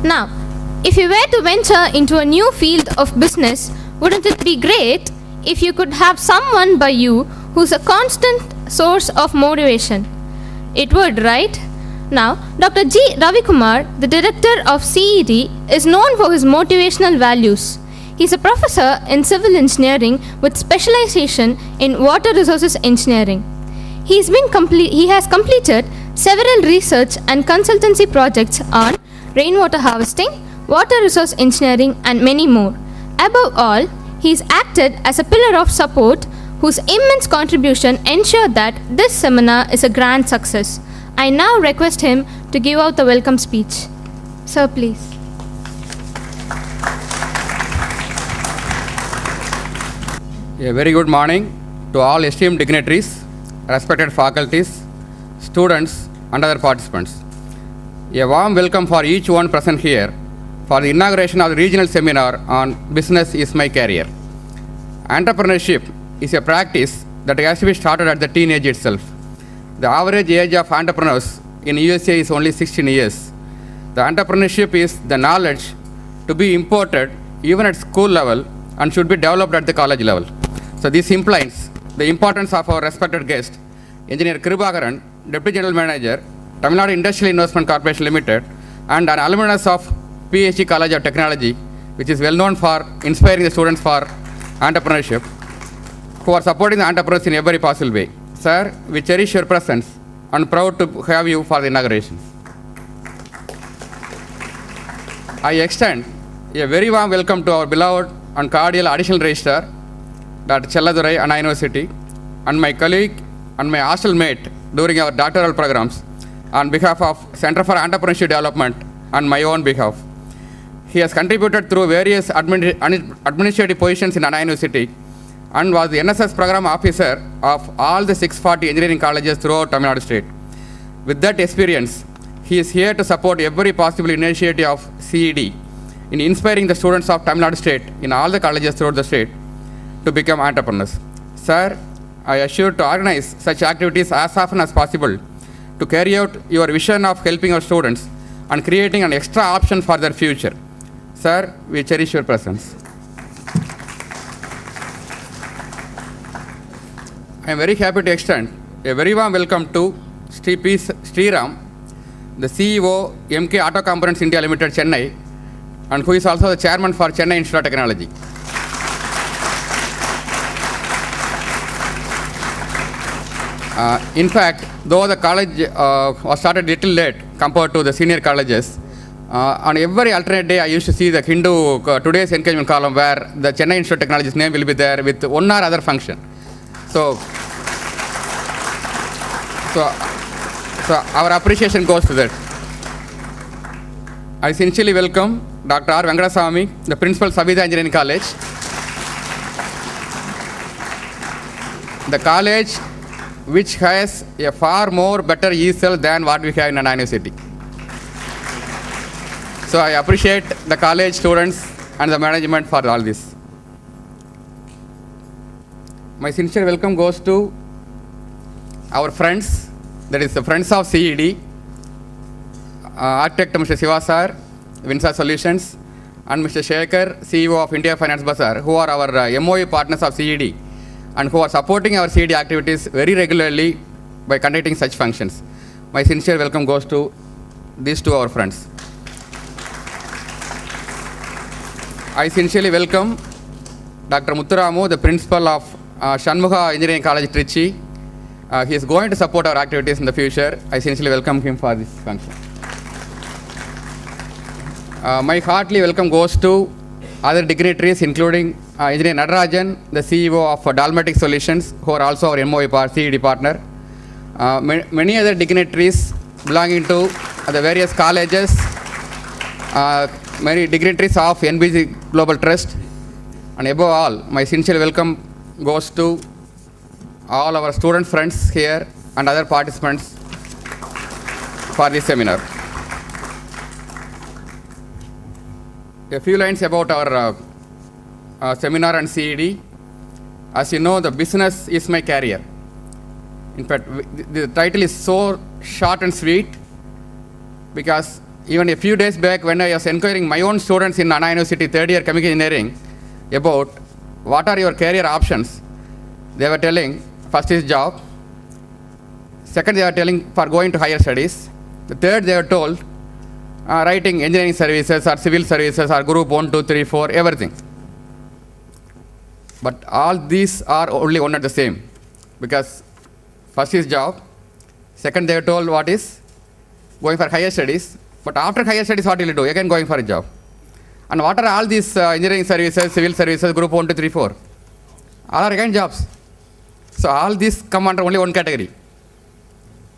Now, if you were to venture into a new field of business, wouldn't it be great if you could have someone by you who's a constant source of motivation? It would, right? Now, Dr. G. Ravikumar, the director of CED, is known for his motivational values. He is a professor in civil engineering with specialization in water resources engineering. He has completed several research and consultancy projects on rainwater harvesting, water resource engineering, and many more. Above all, he has acted as a pillar of support whose immense contribution ensured that this seminar is a grand success. I now request him to give out the welcome speech. Sir, please. A very good morning to all esteemed dignitaries, respected faculties, students, and other participants. A warm welcome for each one present here for the inauguration of the regional seminar on Business is My Career. Entrepreneurship is a practice that has to be started at the teenage itself. The average age of entrepreneurs in USA is only 16 years. The entrepreneurship is the knowledge to be imported even at school level and should be developed at the college level. So this implies the importance of our respected guest, Engineer Kribakaran, Deputy General Manager, Tamil Nadu Industrial Investment Corporation Limited, and an alumnus of PhD College of Technology, which is well known for inspiring the students for entrepreneurship, who are supporting the entrepreneurs in every possible way. Sir, we cherish your presence and proud to have you for the inauguration. I extend a very warm welcome to our beloved and cordial additional registrar, Dr. Chelladurai, Anna University, and my colleague and my hostel mate during our doctoral programs on behalf of Center for Entrepreneurship Development and my own behalf. He has contributed through various administrative positions in Anna University and was the NSS program officer of all the 640 engineering colleges throughout Tamil Nadu state. With that experience, he is here to support every possible initiative of CED in inspiring the students of Tamil Nadu state in all the colleges throughout the state to become entrepreneurs. Sir, I assure to organize such activities as often as possible to carry out your vision of helping our students and creating an extra option for their future. Sir, we cherish your presence. I am very happy to extend a very warm welcome to Sri P. Sriram, the CEO, MK Auto Components India Limited, Chennai, and who is also the chairman for Chennai Institute of Technology. In fact, though the college was started a little late compared to the senior colleges, on every alternate day I used to see the Hindu Today's Engagement column where the Chennai Institute of Technology's name will be there with one or other function. So our appreciation goes to that. I sincerely welcome Dr. R. Venkadaswamy, the Principal, Savitha Engineering College. The college which has a far more better ESL than what we have in Anna University. So I appreciate the college students and the management for all this. My sincere welcome goes to our friends, that is the friends of CED, architect Mr. Siva Sir, Vinsa Solutions, and Mr. Shekhar, CEO of India Finance Bazaar, who are our MOE partners of CED and who are supporting our CED activities very regularly by conducting such functions. My sincere welcome goes to these two our friends. I sincerely welcome Dr. Muthuramu, the principal of Shanmugha Engineering College, Trichy. He is going to support our activities in the future. I sincerely welcome him for this function. My heartily welcome goes to other dignitaries, including Engineer Nadarajan, the CEO of Dalmatic Solutions, who are also our MOE CED partner. Many other dignitaries belonging to the various colleges, many dignitaries of NBC Global Trust, and above all, my sincere welcome goes to all our student friends here and other participants for this seminar. A few lines about our seminar on CED. As you know, the business is my career. In fact, the title is so short and sweet because even a few days back when I was inquiring my own students in Anna University third year chemical engineering about what are your career options, they were telling first is job, second they were telling for going to higher studies, the third they were told writing engineering services or civil services or group 1, 2, 3, 4, everything. But all these are only one and the same, because first is job, second they are told what is going for higher studies, but after higher studies what will you do? Again going for a job. And what are all these engineering services, civil services, group 1, 2, 3, 4? All are again jobs. So all these come under only one category.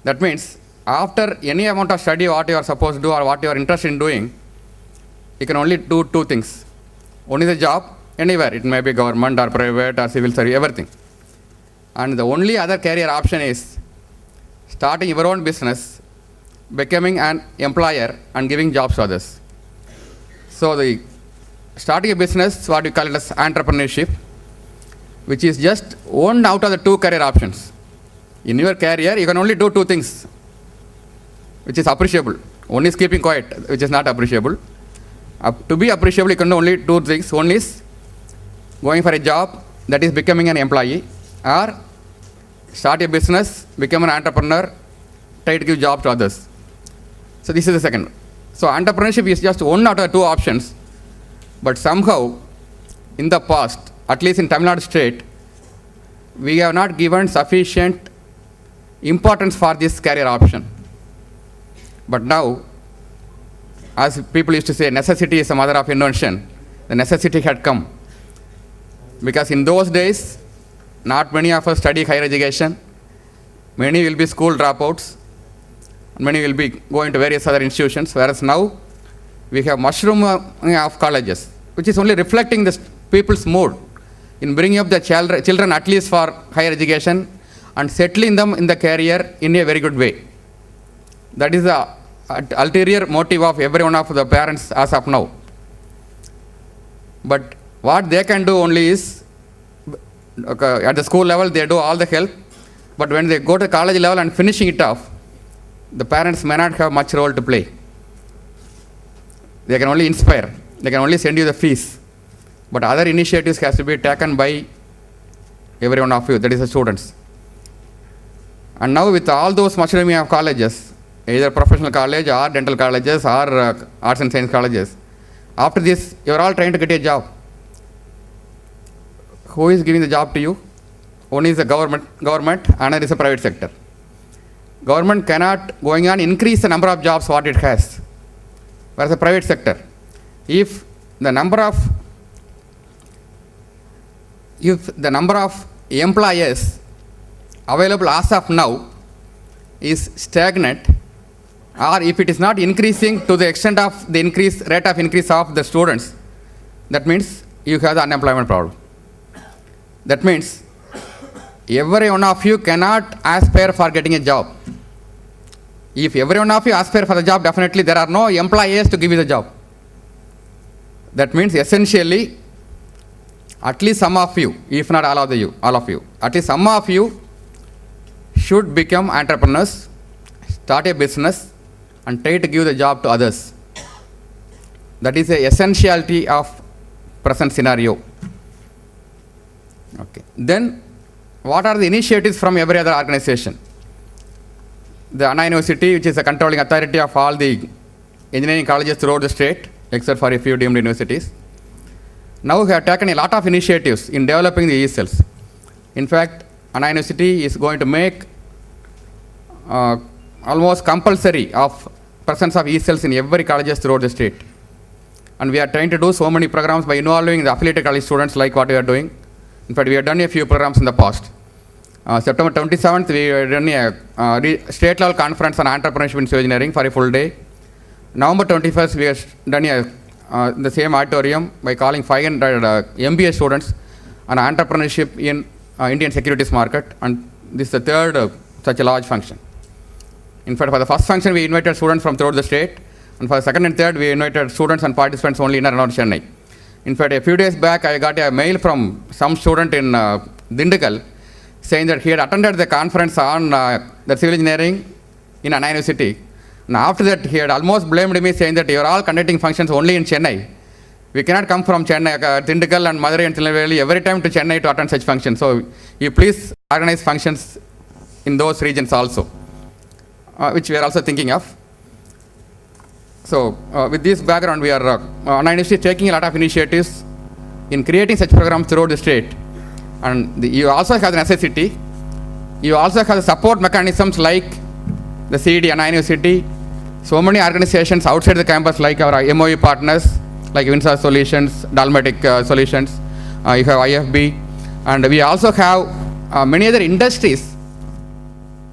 That means after any amount of study what you are supposed to do or what you are interested in doing, you can only do two things. One is a job, anywhere. It may be government or private or civil service, everything. And the only other career option is starting your own business, becoming an employer and giving jobs to others. So the starting a business, what we call it as entrepreneurship, which is just one out of the two career options. In your career, you can only do two things, which is appreciable. One is keeping quiet, which is not appreciable. To be appreciable, you can do only two things. One is going for a job, that is becoming an employee, or start a business, become an entrepreneur, try to give job to others. So this is the second. So entrepreneurship is just one out of two options, but somehow in the past, at least in Tamil Nadu state, we have not given sufficient importance for this career option. But now, as people used to say, necessity is the mother of invention. The necessity had come. Because in those days, not many of us study higher education. Many will be school dropouts. Many will be going to various other institutions. Whereas now, we have mushroom of colleges, which is only reflecting the people's mood in bringing up the children at least for higher education and settling them in the career in a very good way. That is the ulterior motive of every one of the parents as of now. But what they can do only is, at the school level they do all the help, but when they go to college level and finishing it off, the parents may not have much role to play. They can only inspire, they can only send you the fees, but other initiatives has to be taken by every one of you, that is the students. And now with all those mushrooming of colleges, either professional college or dental colleges or arts and science colleges, after this you are all trying to get a job. Who is giving the job to you? One is the government, another is the private sector. Government cannot going on increase the number of jobs what it has. Whereas the private sector, if the number of employers available as of now is stagnant, or if it is not increasing to the extent of the rate of increase of the students, that means you have the unemployment problem. That means every one of you cannot aspire for getting a job. If every one of you aspire for the job, definitely there are no employers to give you the job. That means essentially, at least some of you, if not all of you, at least some of you should become entrepreneurs, start a business, and try to give the job to others. That is the essentiality of present scenario. Okay. Then, what are the initiatives from every other organization? The Anna University, which is the controlling authority of all the engineering colleges throughout the state, except for a few deemed universities, now we have taken a lot of initiatives in developing the E-cells. In fact, Anna University is going to make almost compulsory of presence of E-cells in every colleges throughout the state. And we are trying to do so many programs by involving the affiliated college students like what we are doing. In fact, we have done a few programs in the past. September 27th, we have done a state level conference on entrepreneurship in civil engineering for a full day. November 21st, we have done in the same auditorium by calling 500 MBA students on entrepreneurship in Indian securities market, and this is the third such a large function. In fact, for the first function, we invited students from throughout the state, and for the second and third, we invited students and participants only in and around Chennai. In fact, a few days back, I got a mail from some student in Dindigul saying that he had attended the conference on the civil engineering in Anna University, Now after that, he had almost blamed me, saying that you are all conducting functions only in Chennai. We cannot come from Chennai, Tindikal and Madurai and Tirunelveli every time to Chennai to attend such functions. So you please organize functions in those regions also, which we are also thinking of. So with this background, we are Anna University taking a lot of initiatives in creating such programs throughout the state. And you also have the necessity, you also have the support mechanisms like the CED, Anna University, so many organizations outside the campus like our MOU partners, like Winsa Solutions, Dalmatic Solutions, you have IFB, and we also have many other industries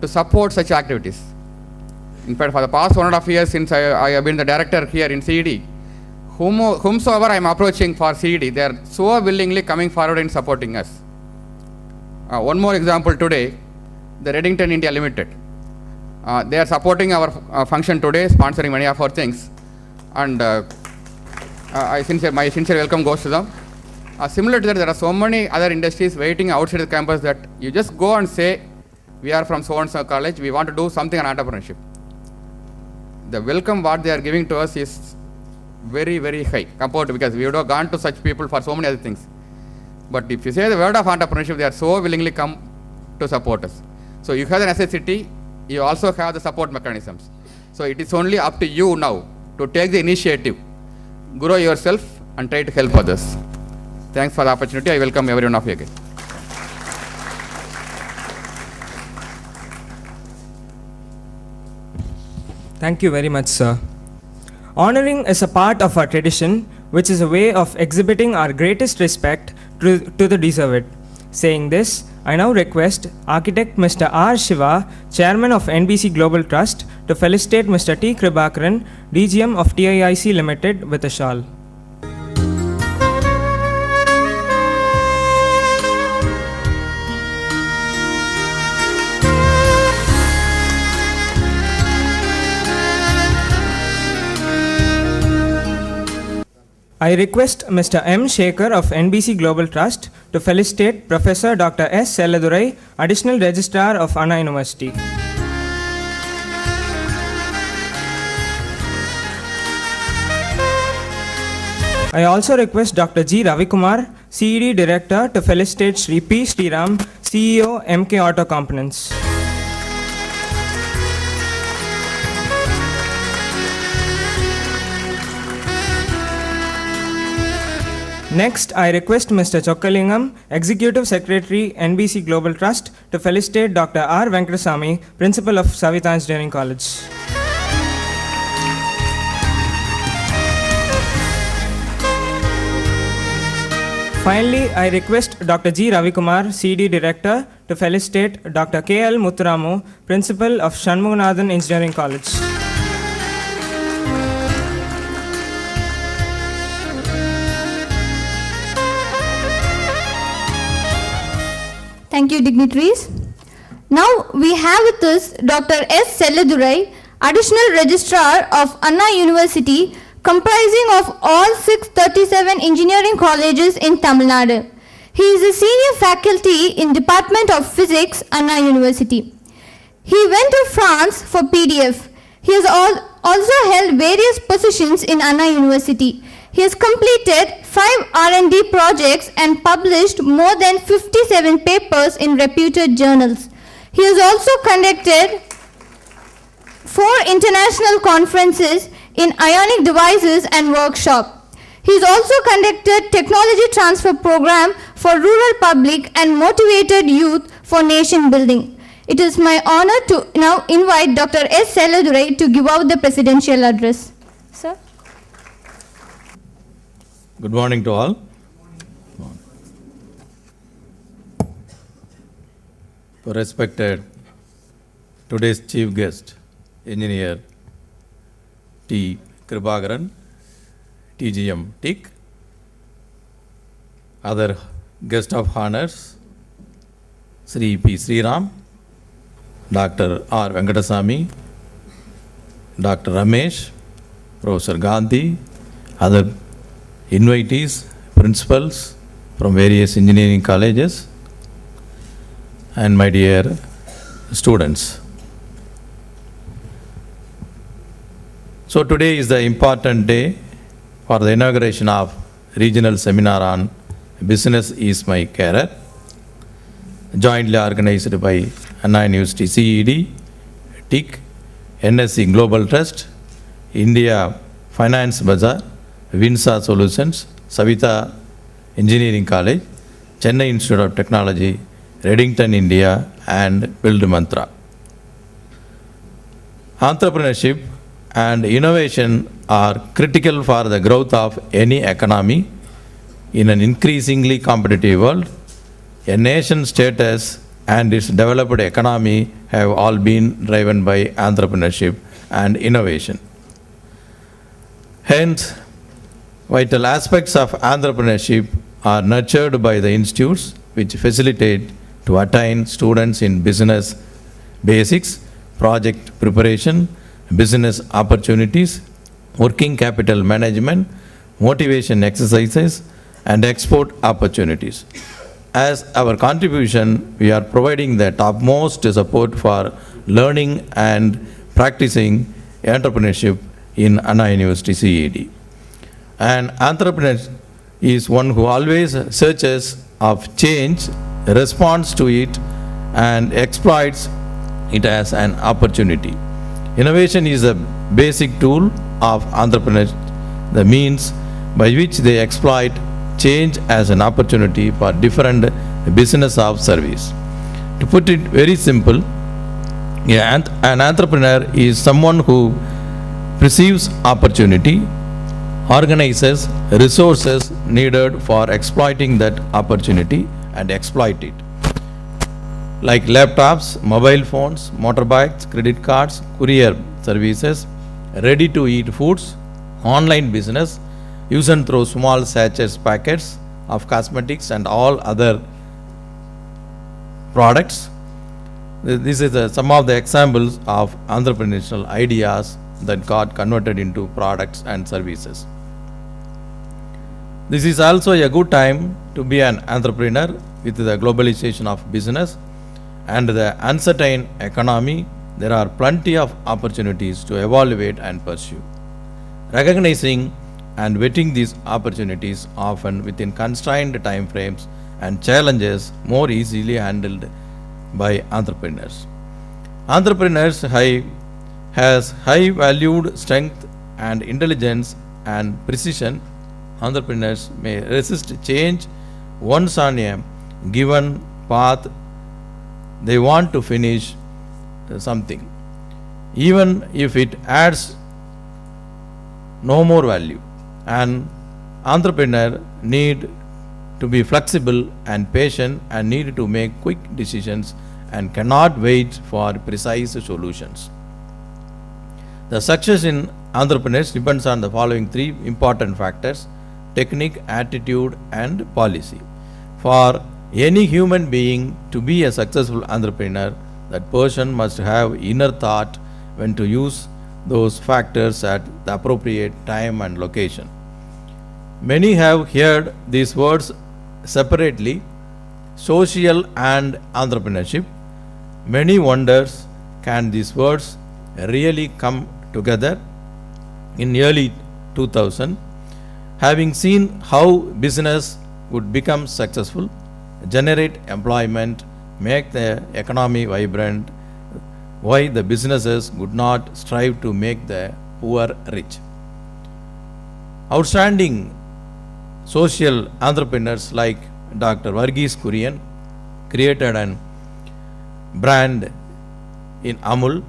to support such activities. In fact, for the past 1.5 years since I have been the director here in CED, whomsoever I am approaching for CED, they are so willingly coming forward in supporting us. One more example today, the Reddington India Limited. They are supporting our function today, sponsoring many of our things, and my sincere welcome goes to them. Similar to that, there are so many other industries waiting outside the campus that you just go and say, we are from so-and-so college, we want to do something on entrepreneurship. The welcome what they are giving to us is very, very high compared to, because we would have gone to such people for so many other things. But if you say the word of entrepreneurship, they are so willingly come to support us. So you have the necessity, you also have the support mechanisms. So it is only up to you now to take the initiative, grow yourself and try to help others. Thanks for the opportunity. I welcome every one of you again. Thank you very much, sir. Honoring is a part of our tradition, which is a way of exhibiting our greatest respect to the deserved. Saying this, I now request Architect Mr. R. Shiva, Chairman of NBC Global Trust, to felicitate Mr. T. Kribakaran, DGM of TIIC Limited, with a shawl. I request Mr. M. Shekhar of NBC Global Trust to felicitate Professor Dr. S. Selladurai, Additional Registrar of Anna University. I also request Dr. G. Ravikumar, CED Director, to felicitate Shri P. Sriram, CEO, MK Auto Components. Next, I request Mr. Chokkalingam, Executive Secretary, NBC Global Trust, to felicitate Dr. R. Venkateswamy, Principal of Savitha Engineering College. Finally, I request Dr. G. Ravikumar, CD Director, to felicitate Dr. K. L. Muthuramu, Principal of Shanmuganathan Engineering College. Thank you, dignitaries. Now we have with us Dr. S. Selladurai, Additional Registrar of Anna University, comprising of all 637 engineering colleges in Tamil Nadu. He is a senior faculty in Department of Physics, Anna University. He went to France for PDF. He has also held various positions in Anna University. He has completed 5 R&D projects and published more than 57 papers in reputed journals. He has also conducted 4 international conferences in ionic devices and workshop. He has also conducted technology transfer program for rural public and motivated youth for nation building. It is my honor to now invite Dr. S. Selladurai to give out the presidential address. Sir. Good morning to all. Respected today's chief guest, Engineer T. Kribakaran, TGM TIC, other guest of honors, Sri P. Sriram, Dr. R. Venkateswamy, Dr. Ramesh, Professor Gandhi, other invitees, principals from various engineering colleges, and my dear students. So today is the important day for the inauguration of regional seminar on Business is My Career, jointly organized by Anna University CED, TIC, NSC Global Trust, India Finance Bazaar, Vinsa Solutions, Savita Engineering College, Chennai Institute of Technology, Reddington, India, and Build Mantra. Entrepreneurship and innovation are critical for the growth of any economy in an increasingly competitive world. A nation's status and its developed economy have all been driven by entrepreneurship and innovation. Hence, vital aspects of entrepreneurship are nurtured by the institutes which facilitate to attain students in business basics, project preparation, business opportunities, working capital management, motivation exercises, and export opportunities. As our contribution, we are providing the topmost support for learning and practicing entrepreneurship in Anna University CED. An entrepreneur is one who always searches of change, responds to it, and exploits it as an opportunity. Innovation is a basic tool of entrepreneurs, the means by which they exploit change as an opportunity for different business of service. To put it very simple, an entrepreneur is someone who perceives opportunity, organizes resources needed for exploiting that opportunity and exploit it, like laptops, mobile phones, motorbikes, credit cards, courier services, ready-to-eat foods, online business, use and throw small sachets packets of cosmetics and all other products. This is some of the examples of entrepreneurial ideas that got converted into products and services. This is also a good time to be an entrepreneur with the globalization of business and the uncertain economy. There are plenty of opportunities to evaluate and pursue. Recognizing and vetting these opportunities often within constrained time frames and challenges more easily handled by entrepreneurs. Entrepreneurs has high valued strength and intelligence and precision. Entrepreneurs may resist change once on a given path they want to finish something, even if it adds no more value. An entrepreneur need to be flexible and patient and need to make quick decisions and cannot wait for precise solutions. The success in entrepreneurs depends on the following three important factors: technique, attitude, and policy. For any human being to be a successful entrepreneur, that person must have inner thought when to use those factors at the appropriate time and location. Many have heard these words separately, social and entrepreneurship. Many wonders, can these words really come together? In early 2000, having seen how business would become successful, generate employment, make the economy vibrant, why the businesses would not strive to make the poor rich. Outstanding social entrepreneurs like Dr. Varghese Kurian created an brand in Amul,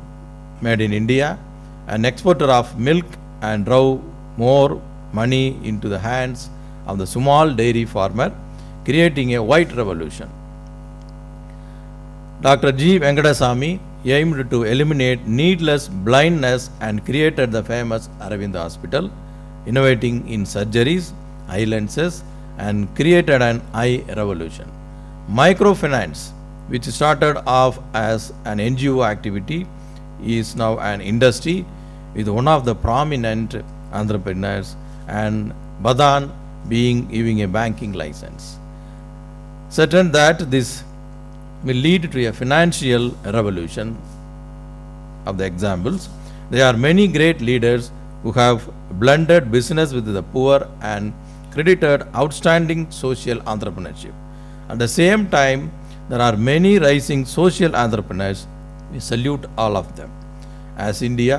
made in India, an exporter of milk, and drove more money into the hands of the small dairy farmer, creating a white revolution. Dr. G. Venkadasamy aimed to eliminate needless blindness and created the famous Aravind Hospital, innovating in surgeries, eye lenses, and created an eye revolution. Microfinance, which started off as an NGO activity, is now an industry with one of the prominent entrepreneurs, and Badan giving a banking license. Certain that this will lead to a financial revolution of the examples. There are many great leaders who have blended business with the poor and credited outstanding social entrepreneurship. At the same time, there are many rising social entrepreneurs. We salute all of them. As India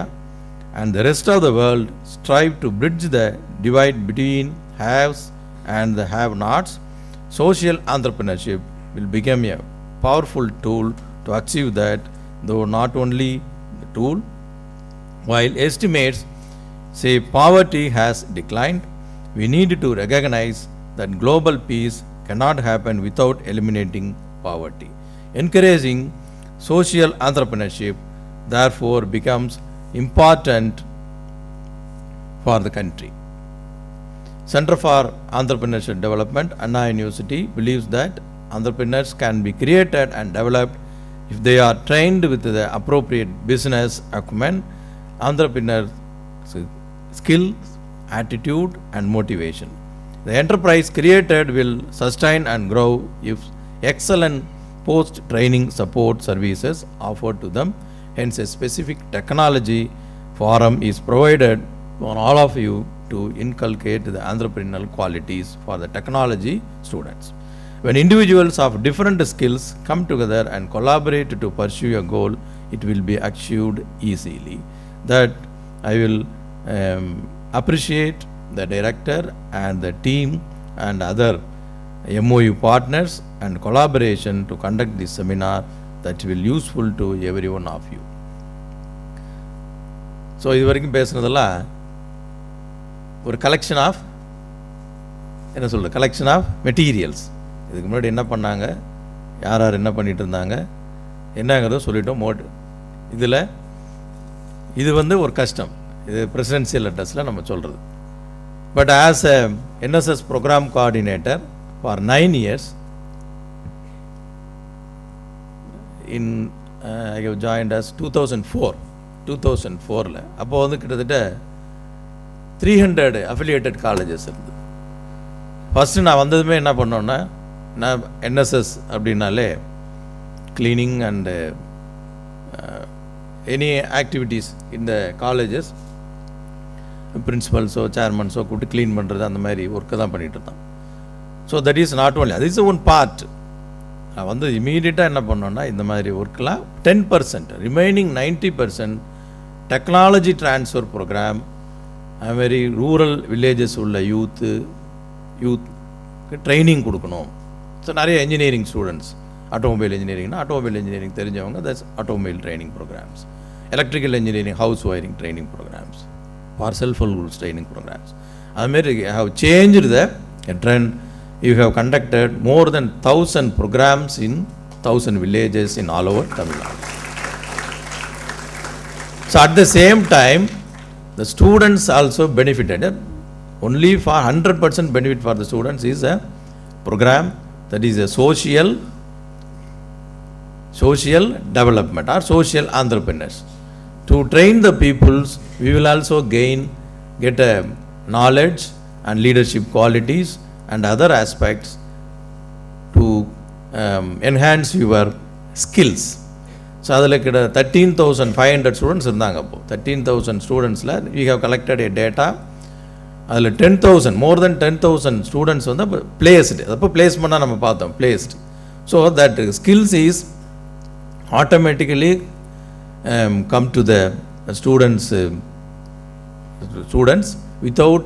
and the rest of the world strive to bridge the divide between haves and the have-nots, social entrepreneurship will become a powerful tool to achieve that, though not only the tool. While estimates say poverty has declined, we need to recognize that global peace cannot happen without eliminating poverty. Encouraging social entrepreneurship, therefore, becomes important for the country. Center for Entrepreneurship Development, Anna University, believes that entrepreneurs can be created and developed if they are trained with the appropriate business acumen, entrepreneur skills, attitude, and motivation. The enterprise created will sustain and grow if excellent post-training support services offered to them. Hence, a specific technology forum is provided for all of you to inculcate the entrepreneurial qualities for the technology students. When individuals of different skills come together and collaborate to pursue a goal, it will be achieved easily. That I will appreciate the director and the team and other MOU partners and collaboration to conduct this seminar that will useful to every one of you. So, இது வரைக்கும் பேசுனதெல்லாம் ஒரு collection of என்ன சொல்கிறது collection of materials. இதுக்கு முன்னாடி என்ன பண்ணாங்க, யார் யார் என்ன பண்ணிகிட்டு இருந்தாங்க என்னங்கிறத சொல்லிட்டோம். இதில் இது ஒரு கஷ்டம், இது பிரசிடென்சியல் அட்ரஸில் நம்ம சொல்கிறது. But as a NSS program coordinator for 9 years, I have joined as 2004. அப்போ கிட்டத்தட்ட 300 affiliated colleges இருந்தது. ஃபஸ்ட்டு நான் வந்ததுமே என்ன பண்ணோன்னா, நான் NSS அப்படின்னாலே cleaning and any activities in the colleges, பிரின்சிபல்ஸோ சேர்மன்ஸோ கூப்பிட்டு க்ளீன் பண்ணுறது அந்த மாதிரி ஒர்க்கு தான் பண்ணிகிட்டு இருந்தோம். So that is not only, அது இஸ் ஒன் பார்ட். நான் இமீடியட்டாக என்ன பண்ணோன்னா, இந்த மாதிரி ஒர்க்கெலாம் 10%, ரிமைனிங் 90% டெக்னாலஜி ட்ரான்ஸ்ஃபர் ப்ரோக்ராம், அதுமாரி ரூரல் வில்லேஜஸ் உள்ள யூத்து ட்ரைனிங் கொடுக்கணும். ஸோ நிறைய இன்ஜினியரிங் ஸ்டூடெண்ட்ஸ், ஆட்டோமொபைல் இன்ஜினியரிங் தெரிஞ்சவங்க, that's automobile training programmes, electrical engineering, house wiring training programmes, or self-help groups training programs. I have changed the trend. You have conducted more than 1,000 programs in 1,000 villages in all over Tamil Nadu. So at the same time, the students also benefited. Only for 100% benefit for the students is a program that is a social development or social entrepreneurs. To train the peoples, we will also get a knowledge and leadership qualities and other aspects to enhance your skills. So, அதில் 13,500 students இருந்தாங்க. அப்போ 13,000 ஸ்டூடெண்ட்ஸில் we have collected a data. அதில் 10,000, more than 10,000 students placed. அப்போ placement நம்ம பார்த்தோம், placed. So, that skills is automatically come to the students without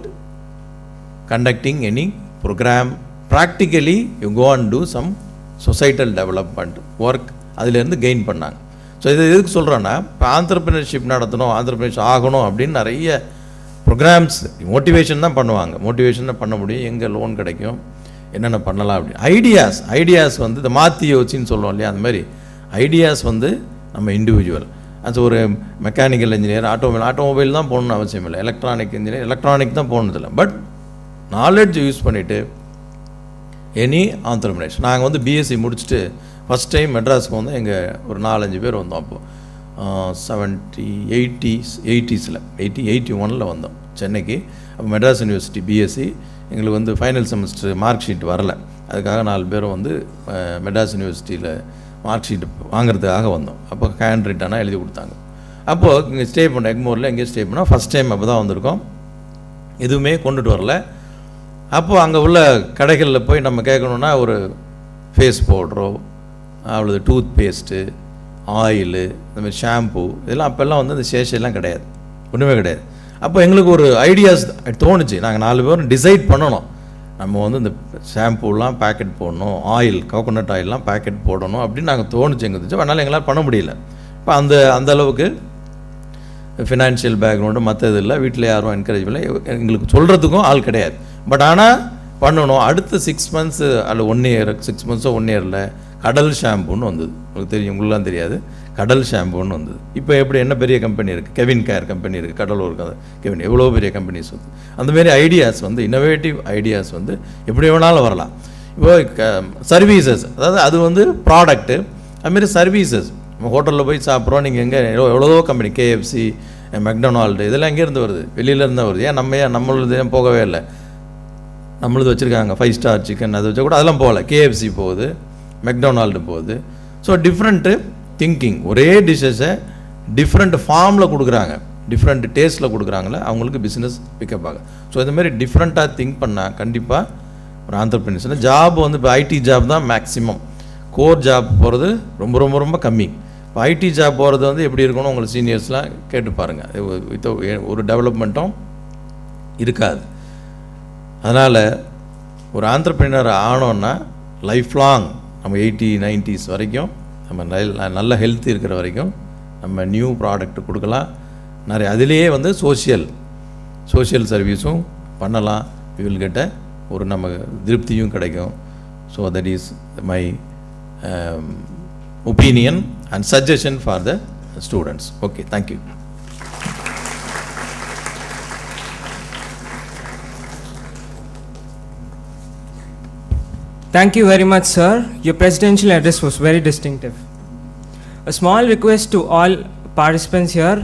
conducting any program. Practically you go and do some societal development work, அதிலிருந்து gain பண்ணாங்க. So இது எதுக்கு சொல்கிறேன்னா, இப்போ ஆண்டர்பிரினர்ஷிப் நடத்தணும், ஆண்டர்பிரினர்ஷிப் ஆகணும் அப்படின்னு நிறைய ப்ரோக்ராம்ஸ், மோட்டிவேஷன் தான் பண்ணுவாங்க. மோட்டிவேஷன் தான் பண்ண முடியும், எங்கே லோன் கிடைக்கும், என்னென்ன பண்ணலாம் அப்படின்னு. ஐடியாஸ் இந்த மாற்றி யோசின்னு சொல்லுவோம் இல்லையா, அந்த மாதிரி ஐடியாஸ் நம்ம இண்டிவிஜுவல். அது ஒரு மெக்கானிக்கல் இன்ஜினியர், ஆட்டோமொபைல் தான் போகணுன்னு அவசியம் இல்லை, எலக்ட்ரானிக் இன்ஜினியர் எலக்ட்ரானிக் தான் போகணுதில்லை. பட் நாலெட்ஜ் யூஸ் பண்ணிவிட்டு எனி ஆண்டர்பிரினர்ஸ். நாங்கள் பிஎஸ்சி முடிச்சுட்டு ஃபஸ்ட் டைம் மெட்ராஸுக்கு எங்கள் ஒரு 4-5 பேர் வந்தோம். அப்போது 81 வந்தோம் சென்னைக்கு. அப்போ மெட்ராஸ் யூனிவர்சிட்டி பிஎஸ்சி எங்களுக்கு ஃபைனல் செமஸ்டர் மார்க் ஷீட் வரலை, அதுக்காக 4 பேரும் மெட்ராஸ் யூனிவர்சிட்டியில் மார்க் ஷீட் வாங்கிறதுக்காக வந்தோம். அப்போ ஹேண்ட் ரிட்டனாக எழுதி கொடுத்தாங்க. அப்போது இங்கே ஸ்டே பண்ண எக்மோரில் எங்கேயும் ஸ்டே பண்ணால் ஃபஸ்ட் டைம் அப்போ தான் வந்திருக்கோம். எதுவுமே கொண்டுட்டு வரல. அப்போது அங்கே உள்ள கடைகளில் போய் நம்ம கேட்கணுன்னா ஒரு ஃபேஸ் பவுட்ரோ அவ்வளோ டூத் பேஸ்ட்டு ஆயிலு இந்த மாதிரி ஷாம்பு இதெல்லாம் அப்போல்லாம் வந்து அந்த சேஷெல்லாம் கிடையாது, ஒன்றுமே கிடையாது. அப்போ எங்களுக்கு ஒரு ஐடியாஸ் தோணுச்சு. நாங்கள் 4 பேரும் டிசைட் பண்ணணும், நம்ம வந்து இந்த ஷாம்பூலாம் பேக்கெட் போடணும், ஆயில் கோகோனட் ஆயிலெலாம் பேக்கெட் போடணும் அப்படின்னு நாங்கள் தோணுச்சு எங்களுக்கு. அதனால் எங்களால் பண்ண முடியல. இப்போ அந்த அளவுக்கு ஃபினான்ஷியல் பேக்ரவுண்டு மற்ற இது இல்லை, வீட்டில் யாரும் என்கரேஜ் இல்லை, எங்களுக்கு சொல்கிறதுக்கும் ஆள் கிடையாது. பட் ஆனால் பண்ணணும். அடுத்த 6 months அல்ல 1 year 6 months 1 yearல கடல் ஷாம்புன்னு வந்தது. உங்களுக்கு தெரியும், உங்களுக்குலாம் தெரியாது, கடல் ஷாம்புன்னு வந்தது. இப்போ எப்படி என்ன பெரிய கம்பெனி இருக்குது, கெவின் கேர் கம்பெனி இருக்குது, கடலூர் கெவின், எவ்வளோ பெரிய கம்பெனிஸ் வந்து அந்தமாரி ஐடியாஸ் வந்து இன்னோவேட்டிவ் ஐடியாஸ் வந்து எப்படி வேணாலும் வரலாம். இப்போ சர்வீசஸ், அதாவது அது வந்து ப்ராடக்ட்டு, அதுமாரி சர்வீசஸ். நம்ம ஹோட்டலில் போய் சாப்பிட்றோம், நீங்கள் எங்கே எவ்வளோ கம்பெனி, கேஎஃப்சி, மெக்டொனால்டு இதெல்லாம் எங்கேருந்து வருது, வெளியிலேருந்து வருது. ஏன் நம்மளது போகவே இல்லை, நம்மளது வச்சுருக்காங்க 5 star சிக்கன், அது வச்சா கூட அதெல்லாம் போகல. கேஎஃப்சி போகுது, மெக்டொனால்டு போகுது. ஸோ டிஃப்ரெண்ட்டு திங்கிங், ஒரே டிஷ்ஷஸை டிஃப்ரெண்ட் ஃபார்மில் கொடுக்குறாங்க, டிஃப்ரெண்ட் டேஸ்ட்டில் கொடுக்குறாங்களே, அவங்களுக்கு பிஸ்னஸ் பிக்கப் ஆகும். ஸோ இதுமாரி டிஃப்ரெண்ட்டாக திங்க் பண்ணால் கண்டிப்பாக ஒரு ஆண்டர்பிரினர்ஸ். ஜாப் வந்து இப்போ ஐடி ஜாப் தான் மேக்ஸிமம், கோர் ஜாப் போகிறது ரொம்ப ரொம்ப ரொம்ப கம்மி. இப்போ ஐடி ஜாப் போகிறது வந்து எப்படி இருக்கணும், உங்களுக்கு சீனியர்ஸ்லாம் கேட்டு பாருங்கள், ஒரு டெவலப்மெண்ட்டும் இருக்காது. அதனால் ஒரு ஆண்டர்பிரினர் ஆனோன்னா லைஃப் லாங் நம்ம 80s 90s வரைக்கும் நம்ம நல்ல ஹெல்த் இருக்கிற வரைக்கும் நம்ம நியூ ப்ராடக்ட் கொடுக்கலாம். நிறைய அதிலேயே வந்து சோஷியல் சர்வீஸும் பண்ணலாம். வி வில் கெட் ஒரு நம்ம திருப்தியும் கிடைக்கும். So that is my opinion and suggestion for the students. Okay, thank you. Thank you very much, sir. Your presidential address was very distinctive. A small request to all participants here.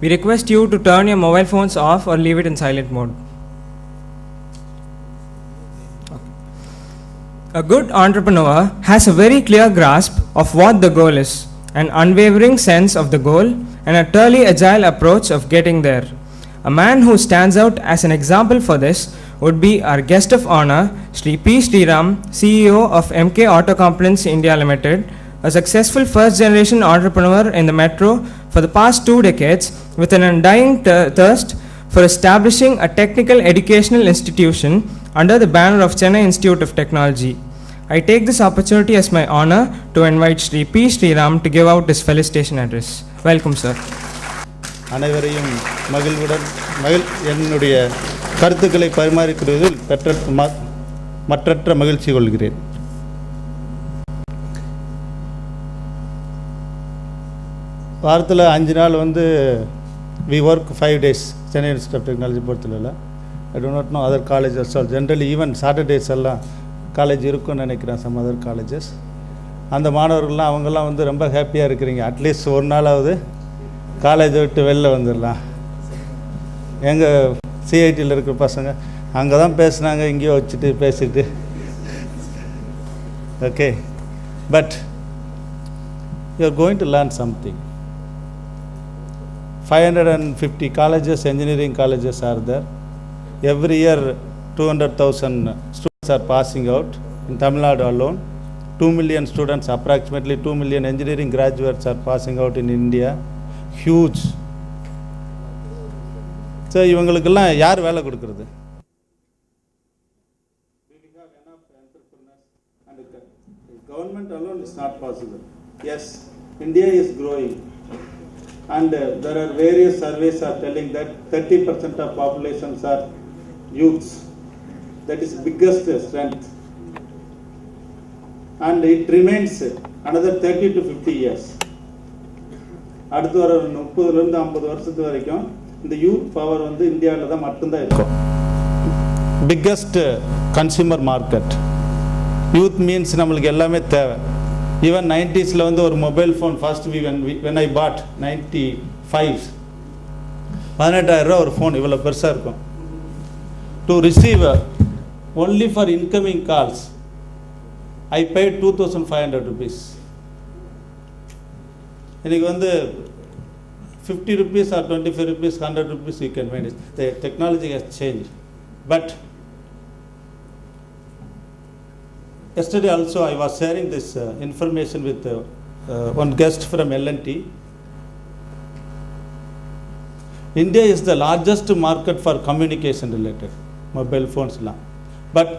We request you to turn your mobile phones off or leave it in silent mode. Okay. A good entrepreneur has a very clear grasp of what the goal is, an unwavering sense of the goal, and a truly agile approach of getting there. A man who stands out as an example for this would be our guest of honor, Shri P. Sriram, CEO of MK Auto Components India Limited, a successful first-generation entrepreneur in the metro for the past 2 decades, with an undying thirst for establishing a technical educational institution under the banner of Chennai Institute of Technology. I take this opportunity as my honor to invite Shri P. Sriram to give out his felicitation address. Welcome, sir. அனைவரையும் மகிழ்வுடன் என்னுடைய கருத்துக்களை பரிமாறிக்கொள்வதில் மற்றற்ற மகிழ்ச்சி கொள்கிறேன். வாரத்தில் 5 நாள் வந்து we work 5 days Chennai institute of technology பொறுத்தல. I do not know other colleges also. Generally even Saturdays எல்லாம் காலேஜ் இருக்குன்னு நினைக்கிறேன், some other colleges. அந்த மாணவர்கள்லாம் அவங்கெல்லாம் வந்து ரொம்ப ஹாப்பியாக இருக்கிறீங்க. அட்லீஸ்ட் ஒரு நாளாவது காலேஜை விட்டு வெளில வந்துடலாம். எங்கள் சிஐடியில் இருக்கிற பசங்க அங்கே தான் பேசுனாங்க, இங்கேயோ வச்சுட்டு பேசிட்டு. Okay, but you are going to learn something. 550 colleges, engineering colleges are there. Every year 200,000 students are passing out in Tamil Nadu alone. 2 million students, approximately 2 million engineering graduates are passing out in India. Huge. So இவங்களுக்கெல்லாம் யார் வேலை கொடுக்கிறது? Government alone is not possible. Yes, India is growing, and there are various surveys are telling that 30% of populations are youths. That is biggest strength, and it remains another 30 to 50 years. அடுத்து வர 30லேருந்து 50 வருஷத்து வரைக்கும் இந்த youth power வந்து இந்தியாவில் தான் மட்டும்தான் இருக்கும். Biggest consumer market. Youth means நம்மளுக்கு எல்லாமே தேவை. ஈவன் 90s வந்து ஒரு mobile phone first when I bought 95 18,000 ரூபா ஒரு ஃபோன் இவ்வளோ பெருசாக இருக்கும். To receive only for incoming calls I paid 2,500 rupees. இன்றைக்கி வந்து 50 rupees or 25 rupees, 100 rupees you can find it. The technology has changed. But yesterday also I was sharing this information with one guest from L&T. India is the largest market for communication related, mobile phones la. But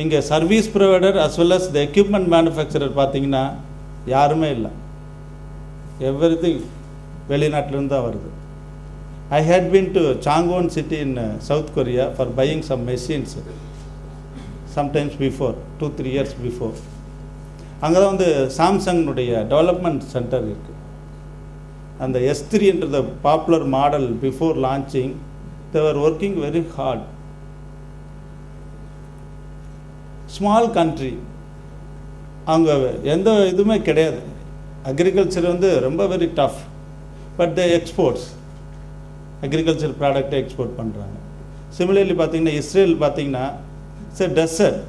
இங்கே service provider as well as the equipment manufacturer பார்த்தீங்கன்னா யாருமே இல்லை. Everything வெளிநாட்டிலிருந்து தான் வருது. I had been to Changwon city in South Korea for buying some machines sometimes before, 2-3 years before. அங்கே தான் வந்து சாம்சங்னுடைய டெவலப்மெண்ட் சென்டர் இருக்குது. அந்த S3 என்ற the popular model before launching, they were working very hard. Small country, அங்கே எந்த இதுவுமே கிடையாது. அக்ரிகல்ச்சர் வந்து ரொம்ப very tough. But the exports, agriculture ப்ராடக்டை எக்ஸ்போர்ட் பண்ணுறாங்க. சிமிலர்லி பார்த்தீங்கன்னா இஸ்ரேல் பார்த்தீங்கன்னா இட்ஸ் எ டெசர்ட்.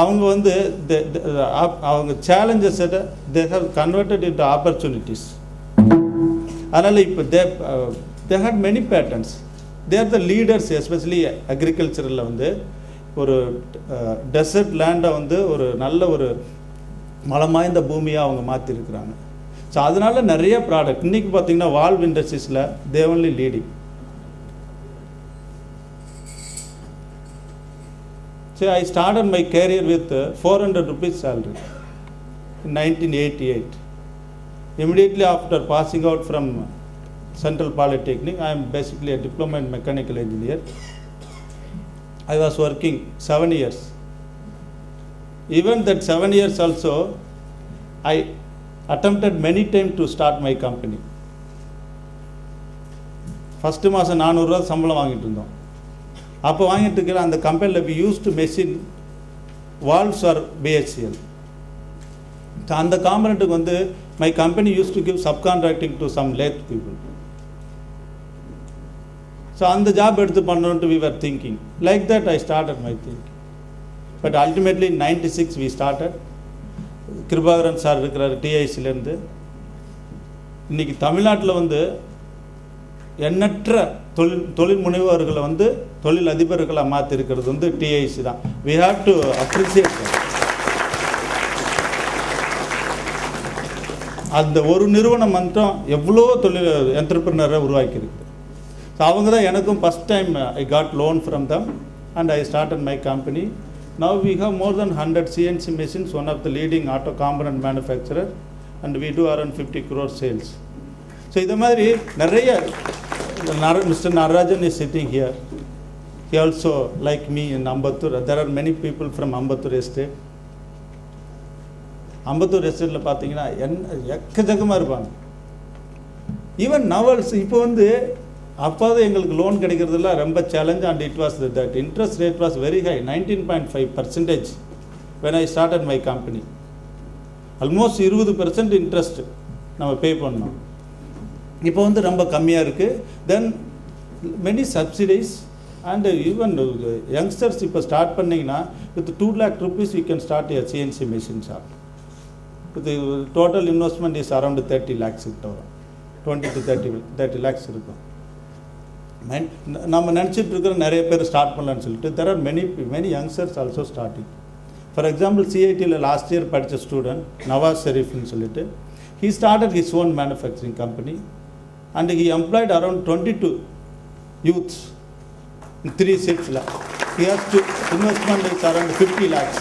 அவங்க வந்து அவங்க சேலஞ்சஸை they have converted into opportunities. அதனால் இப்போ they had many patterns. They are the leaders, especially அக்ரிகல்ச்சரில் வந்து ஒரு டெசர்ட் லேண்டை வந்து ஒரு நல்ல ஒரு மலமாய்ந்த பூமியாக அவங்க மாற்றிருக்கிறாங்க. ஸோ அதனால நிறைய ப்ராடக்ட் இன்றைக்கி பார்த்தீங்கன்னா வால்வ் இண்டஸ்ட்ரீஸில் they only leading. So I started my career with 400 rupees salary in 1988. Immediately after passing out from Central Polytechnic, I am basically a diploma in mechanical engineer. I was working 7 years. Even that 7 years also, I attempted many times to start my company. First மாதம் 400 ரூபா சம்பளம் வாங்கிட்டு இருந்தோம். அப்போ வாங்கிட்டு இருக்கிற அந்த கம்பெனியில் we used to machine valves or BHCL. அந்த காம்பனண்ட்டுக்கு வந்து my company used to give subcontracting to some lathe people. So on the job எடுத்து பண்ணணும்ட்டு we were thinking. Like that I started my thinking. But ultimately in 96 we started. Kirubakaran sir இருக்கிறார் டிஐசிலேருந்து. இன்றைக்கி தமிழ்நாட்டில் வந்து எண்ணற்ற தொழில் முனைவோர்களை வந்து தொழில் அதிபர்களாக மாற்றிருக்கிறது வந்து டிஐசி தான். We have to appreciate that. அந்த ஒரு நிறுவனம் மட்டும் எவ்வளோ தொழில் என்டர்பிரினரை உருவாக்கியிருக்கு. ஸோ அவங்க தான் எனக்கும் first time I got loan from them and I started my company. Now we have more than 100 CNC machines, one of the leading auto component manufacturer, and we do around 50 crore sales. So இது மாதிரி நிறைய mister Natarajan is sitting here. He also like me in Ambattur. There are many people from Ambattur estate. Ambattur எஸ்டேட்டில் பார்த்தீங்கன்னா எக்கச்சக்கமாக இருப்பாங்க. Even நவல்ஸ் இப்போ வந்து அப்போது எங்களுக்கு லோன் கிடைக்கிறதுல ரொம்ப challenge. And it was that interest rate was very high, 19.5% when I started my company. Almost 20% interest நம்ம பே பண்ணோம். இப்போ வந்து ரொம்ப கம்மியாக இருக்குது. Then many subsidies and even youngsters இப்போ ஸ்டார்ட் பண்ணிங்கன்னா with 2 lakh rupees you can start a CNC machine shop. With the total investment is around 30 lakhs கிட்ட வரும். 20 to 30 lakhs இருக்கும். நம்ம நினச்சிட்டு இருக்கிற நிறைய பேர் ஸ்டார்ட் பண்ணலான்னு சொல்லிட்டு there are many youngsters also starting. For example சிஐடியில் லாஸ்ட் இயர் படித்த ஸ்டூடெண்ட் நவாஸ் ஷெரீஃப்னு சொல்லிட்டு he started his own manufacturing company and he employed around 22 youths in 3 shifts. He has to investment is around 50 lakhs.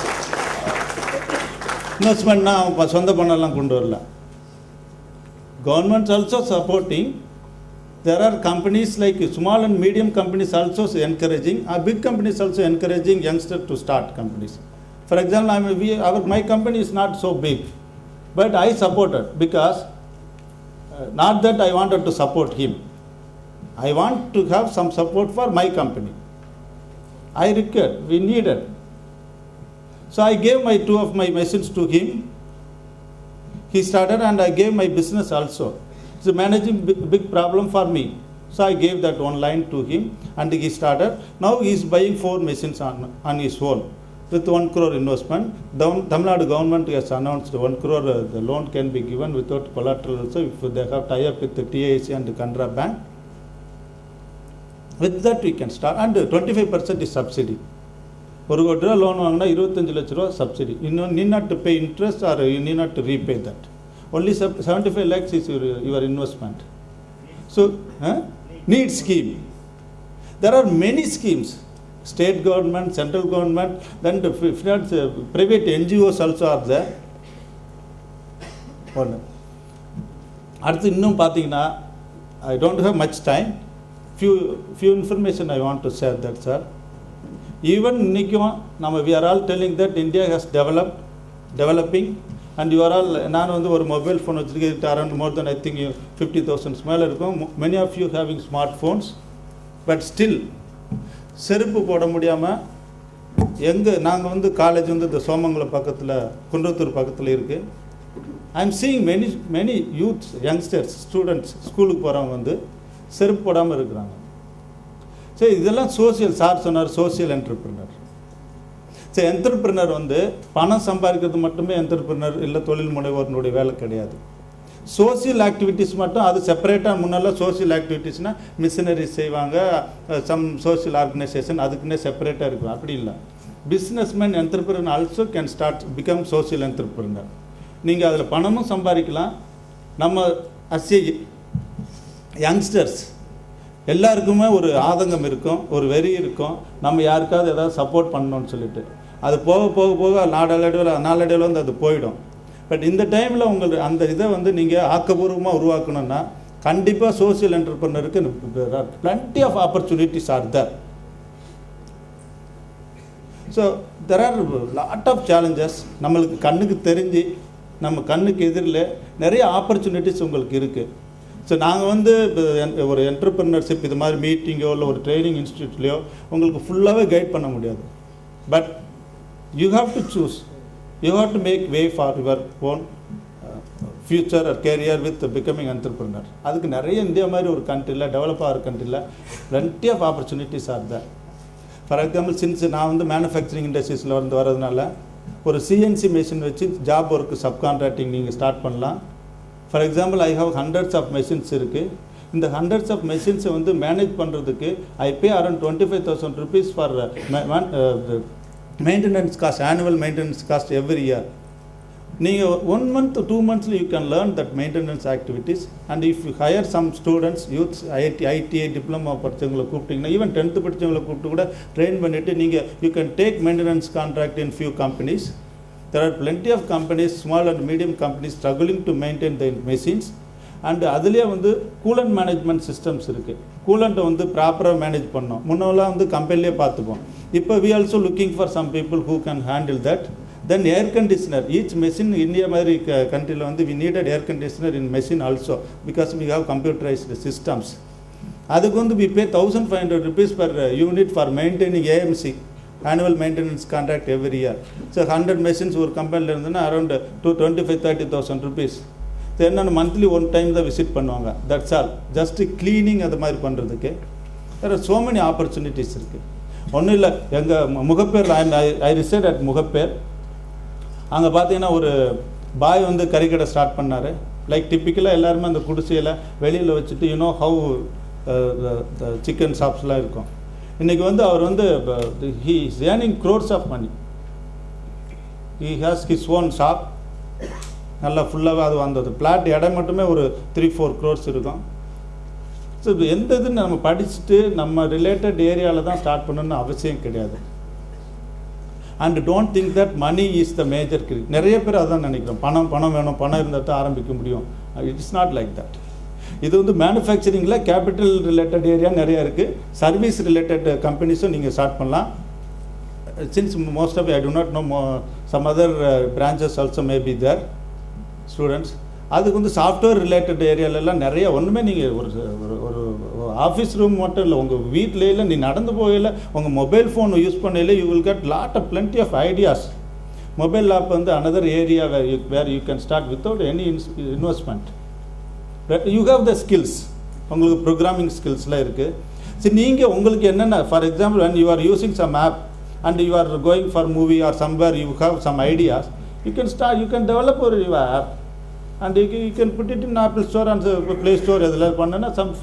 இன்வெஸ்ட்மெண்ட்னா அவன் சொந்த பணம்லாம் கொண்டு வரல. Government also supporting. There are companies like small and medium companies also encouraging, big companies also encouraging youngsters to start companies. For example, my company is not so big, but I supported because not that I wanted to support him. I want to have some support for my company. I required, we needed. So I gave my 2 of my machines to him. He started and I gave my business also. It's managing big problem for me. So I gave that one line to him and he started. Now he is buying 4 machines on his own. with 1 crore investment. Tamil Nadu government has announced 1 crore the loan can be given without collateral also if they have tie-up with the TIC and the Canara Bank. With that we can start, and 25% is subsidy. ஒரு கோடி ரூபா loan வாங்கினா 25 லட்ச ரூபா subsidy. You need not to pay interest or you need not to repay that. Only 75 lakhs is your investment. So, need scheme. There are many schemes. State government, central government, then the private NGOs also are there. அடுத்து இன்னும் பார்த்தீங்கன்னா, I don't have much time. Few information I want to share that, sir. Even இன்னைக்கும் we are all telling that India has developing, and you are all, நான் வந்து ஒரு mobile phone வச்சுருக்கேன் around more than I think 50,000 மேலே இருக்கும். Many of you having smartphones, but still செருப்பு போட முடியாமல் நாங்கள் வந்து காலேஜ் வந்து இந்த சோமங்கலம் பக்கத்தில் குன்றத்தூர் பக்கத்தில் இருக்குது. I am seeing many youths, youngsters, students ஸ்கூலுக்கு போகிறவங்க வந்து செருப்பு போடாமல் இருக்கிறாங்க. சரி, இதெல்லாம் சோசியல், சார் சொன்னார் சோசியல் என்டர்பிரினர். சரி, என்டர்பிரினர் வந்து பணம் சம்பாதிக்கிறது மட்டுமே என்டர்பிரினர் இல்லை தொழில் முனைவோர்னுடைய வேலை கிடையாது. சோசியல் ஆக்டிவிட்டீஸ் மட்டும் அது செப்பரேட்டாக, முன்னெல்லாம் சோசியல் ஆக்டிவிட்டீஸ்னால் மிஷினரிஸ் செய்வாங்க, சம் சோசியல் ஆர்கனைசேஷன் அதுக்குன்னே செப்பரேட்டாக இருக்கும். அப்படி இல்லை. Businessman entrepreneur also can start become social entrepreneur. நீங்கள் அதில் பணமும் சம்பாதிக்கலாம். நம்ம அஸ் யங்ஸ்டர்ஸ் எல்லாருக்குமே ஒரு ஆதங்கம் இருக்கும், ஒரு வெறி இருக்கும், நம்ம யாருக்காவது ஏதாவது சப்போர்ட் பண்ணணும்னு சொல்லிட்டு. அது போக போக போக நாளடைவில் வந்து அது போயிடும். பட் இந்த டைமில் உங்களுக்கு அந்த இதை வந்து நீங்கள் ஆக்கப்பூர்வமாக உருவாக்கணும்னா கண்டிப்பாக social என்டர்பிரினருக்கு plenty of opportunities are there. So there are lot of challenges. நம்மளுக்கு கண்ணுக்கு தெரிஞ்சு நம்ம கண்ணுக்கு எதிரில் நிறைய ஆப்பர்ச்சுனிட்டிஸ் உங்களுக்கு இருக்குது. ஸோ நாங்கள் வந்து ஒரு என்டர்பிரினர்ஷிப் இது மாதிரி மீட்டிங்கோ இல்லை ஒரு ட்ரைனிங் இன்ஸ்டியூட்லேயோ உங்களுக்கு ஃபுல்லாகவே கைட் பண்ண முடியாது. But you have to choose, you have to make way for your own future or career with becoming entrepreneur. அதுக்கு நிறைய இந்தியா மாதிரி ஒரு கண்ட்ரியில், டெவலப் ஆகிற கண்ட்ரியில் plenty of opportunities are there. For example, since நான் வந்து மேனுஃபேக்சரிங் இண்டஸ்ட்ரீஸில் வந்து வரதுனால ஒரு சிஎன்சி மிஷின் வச்சு ஜாப் ஒர்க்கு சப்கான்ட்ராக்டிங் நீங்கள் ஸ்டார்ட் பண்ணலாம். For example, I have hundreds of machines இருக்குது. இந்த ஹண்ட்ரட்ஸ் ஆஃப் மெஷின்ஸை வந்து மேனேஜ் பண்ணுறதுக்கு I pay around 25,000 rupees for maintenance cost, annual maintenance cost every year. நீங்கள் 1 month 2 months you can learn that maintenance activities, and if you hire some students, youths, ITI diploma படித்தவங்களை கூப்பிட்டிங்கன்னா, even 10th படித்தவங்களை கூப்பிட்டு கூட train பண்ணிவிட்டு நீங்கள் you can take maintenance contract in few companies. There are plenty of companies, small and medium companies struggling to maintain the machines, and அதுலேயே வந்து coolant management systems இருக்குது. கூலண்ட்டை வந்து ப்ராப்பராக மேனேஜ் பண்ணோம். முன்னெல்லாம் வந்து கம்பெனிலே பார்த்துப்போம். இப்போ we also looking for some people who can handle that. Then air conditioner, each machine, India மாதிரி countryல வந்து we needed air conditioner in machine also because we have computerized systems. அதுக்கு வந்து we pay 1,500 rupees per unit for maintaining AMC, annual maintenance contract every year. So 100 machines ஒரு கம்பெனியில் இருந்ததுன்னா around 25,000-30,000 rupees. என்னென்ன monthly 1 time தான் visit பண்ணுவாங்க. That's all. Just cleaning அது மாதிரி பண்ணுறதுக்கு வேறு so many opportunities இருக்குது. ஒன்றும் இல்லை, எங்கள் முகப்பேர், ஐ ரிசைட் அட் முகப்பேர். அங்கே பார்த்தீங்கன்னா ஒரு பாய் வந்து கறிக்கடை ஸ்டார்ட் பண்ணார். லைக் டிப்பிக்கலாக எல்லாருமே அந்த குடிசையில் வெளியில் வச்சுட்டு யூனோ ஹவு சிக்கன் ஷாப்ஸ்லாம் இருக்கும். இன்றைக்கி வந்து அவர் வந்து he is earning crores of money. He has his own shop. நல்லா ஃபுல்லாகவே அது வந்தது பிளாட் இடம் மட்டுமே ஒரு 3-4 crores இருக்கும். ஸோ எந்த இதுன்னு நம்ம படிச்சுட்டு நம்ம ரிலேட்டட் ஏரியாவில் தான் ஸ்டார்ட் பண்ணணும்னு அவசியம் கிடையாது. And don't think that money is the major கிரி. நிறைய பேர் அதான் நினைக்கிறோம், பணம் வேணும், பணம் இருந்தால் தான் ஆரம்பிக்க முடியும். It is not like that. இது வந்து மேனுஃபேக்சரிங்கில் கேபிட்டல் ரிலேட்டட் ஏரியா நிறையா இருக்குது. சர்வீஸ் ரிலேட்டட் கம்பெனிஸும் நீங்கள் ஸ்டார்ட் பண்ணலாம். Since most of I do not know some other branches also may be there students. அதுக்கு வந்து சாஃப்ட்வேர் ரிலேட்டட் ஏரியாலெல்லாம் நிறைய ஒன்றுமே நீங்கள் ஒரு ஆஃபீஸ் ரூம் மட்டும் இல்லை, உங்கள் வீட்டில் நீ நடந்து போகல, உங்கள் மொபைல் ஃபோன் யூஸ் பண்ணல, you will get lot of plenty of ideas. Mobile app வந்து another area where you can start without any investment. You have the skills. உங்களுக்கு ப்ரோக்ராமிங் ஸ்கில்ஸ்லாம் இருக்குது. சரி, நீங்கள் உங்களுக்கு என்னென்ன, for example when you are using some app, and you are going for movie or somewhere you have some ideas, you can develop your app, and you can put it in Apple Store and Play Store.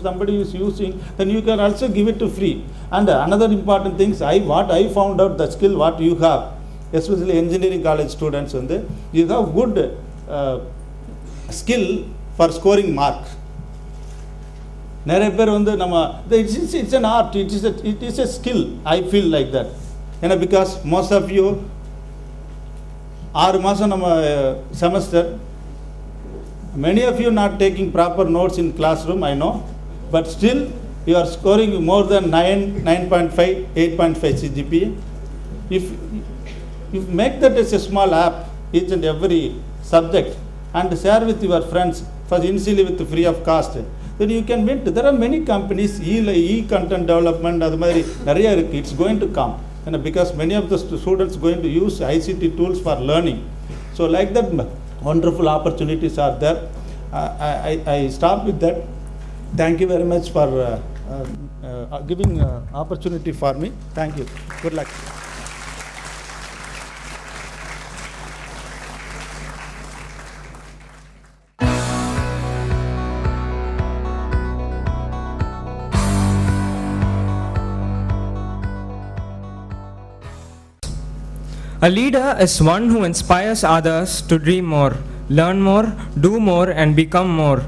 Somebody is using, then you can also give it to free. And another important thing, what I found out, the skill what you have, especially engineering college students, you have good skill for scoring mark. நிறைய பேர் it's an art, it is a skill. I feel like that, because most of you 6 மாசம் நம்ம semester, many of you not taking proper notes in classroom, I know, but still you are scoring more than 9.5, 8.5 CGPA. If you make that as a small app, each and every subject, and share with your friends, first initially with free of cost, then you can win. There are many companies, e-content development, it's going to come, because many of the students going to use ICT tools for learning. So like that, wonderful opportunities are there. I start with that. Thank you very much for giving opportunity for me. Thank you. Good luck. A leader is one who inspires others to dream more, learn more, do more, and become more.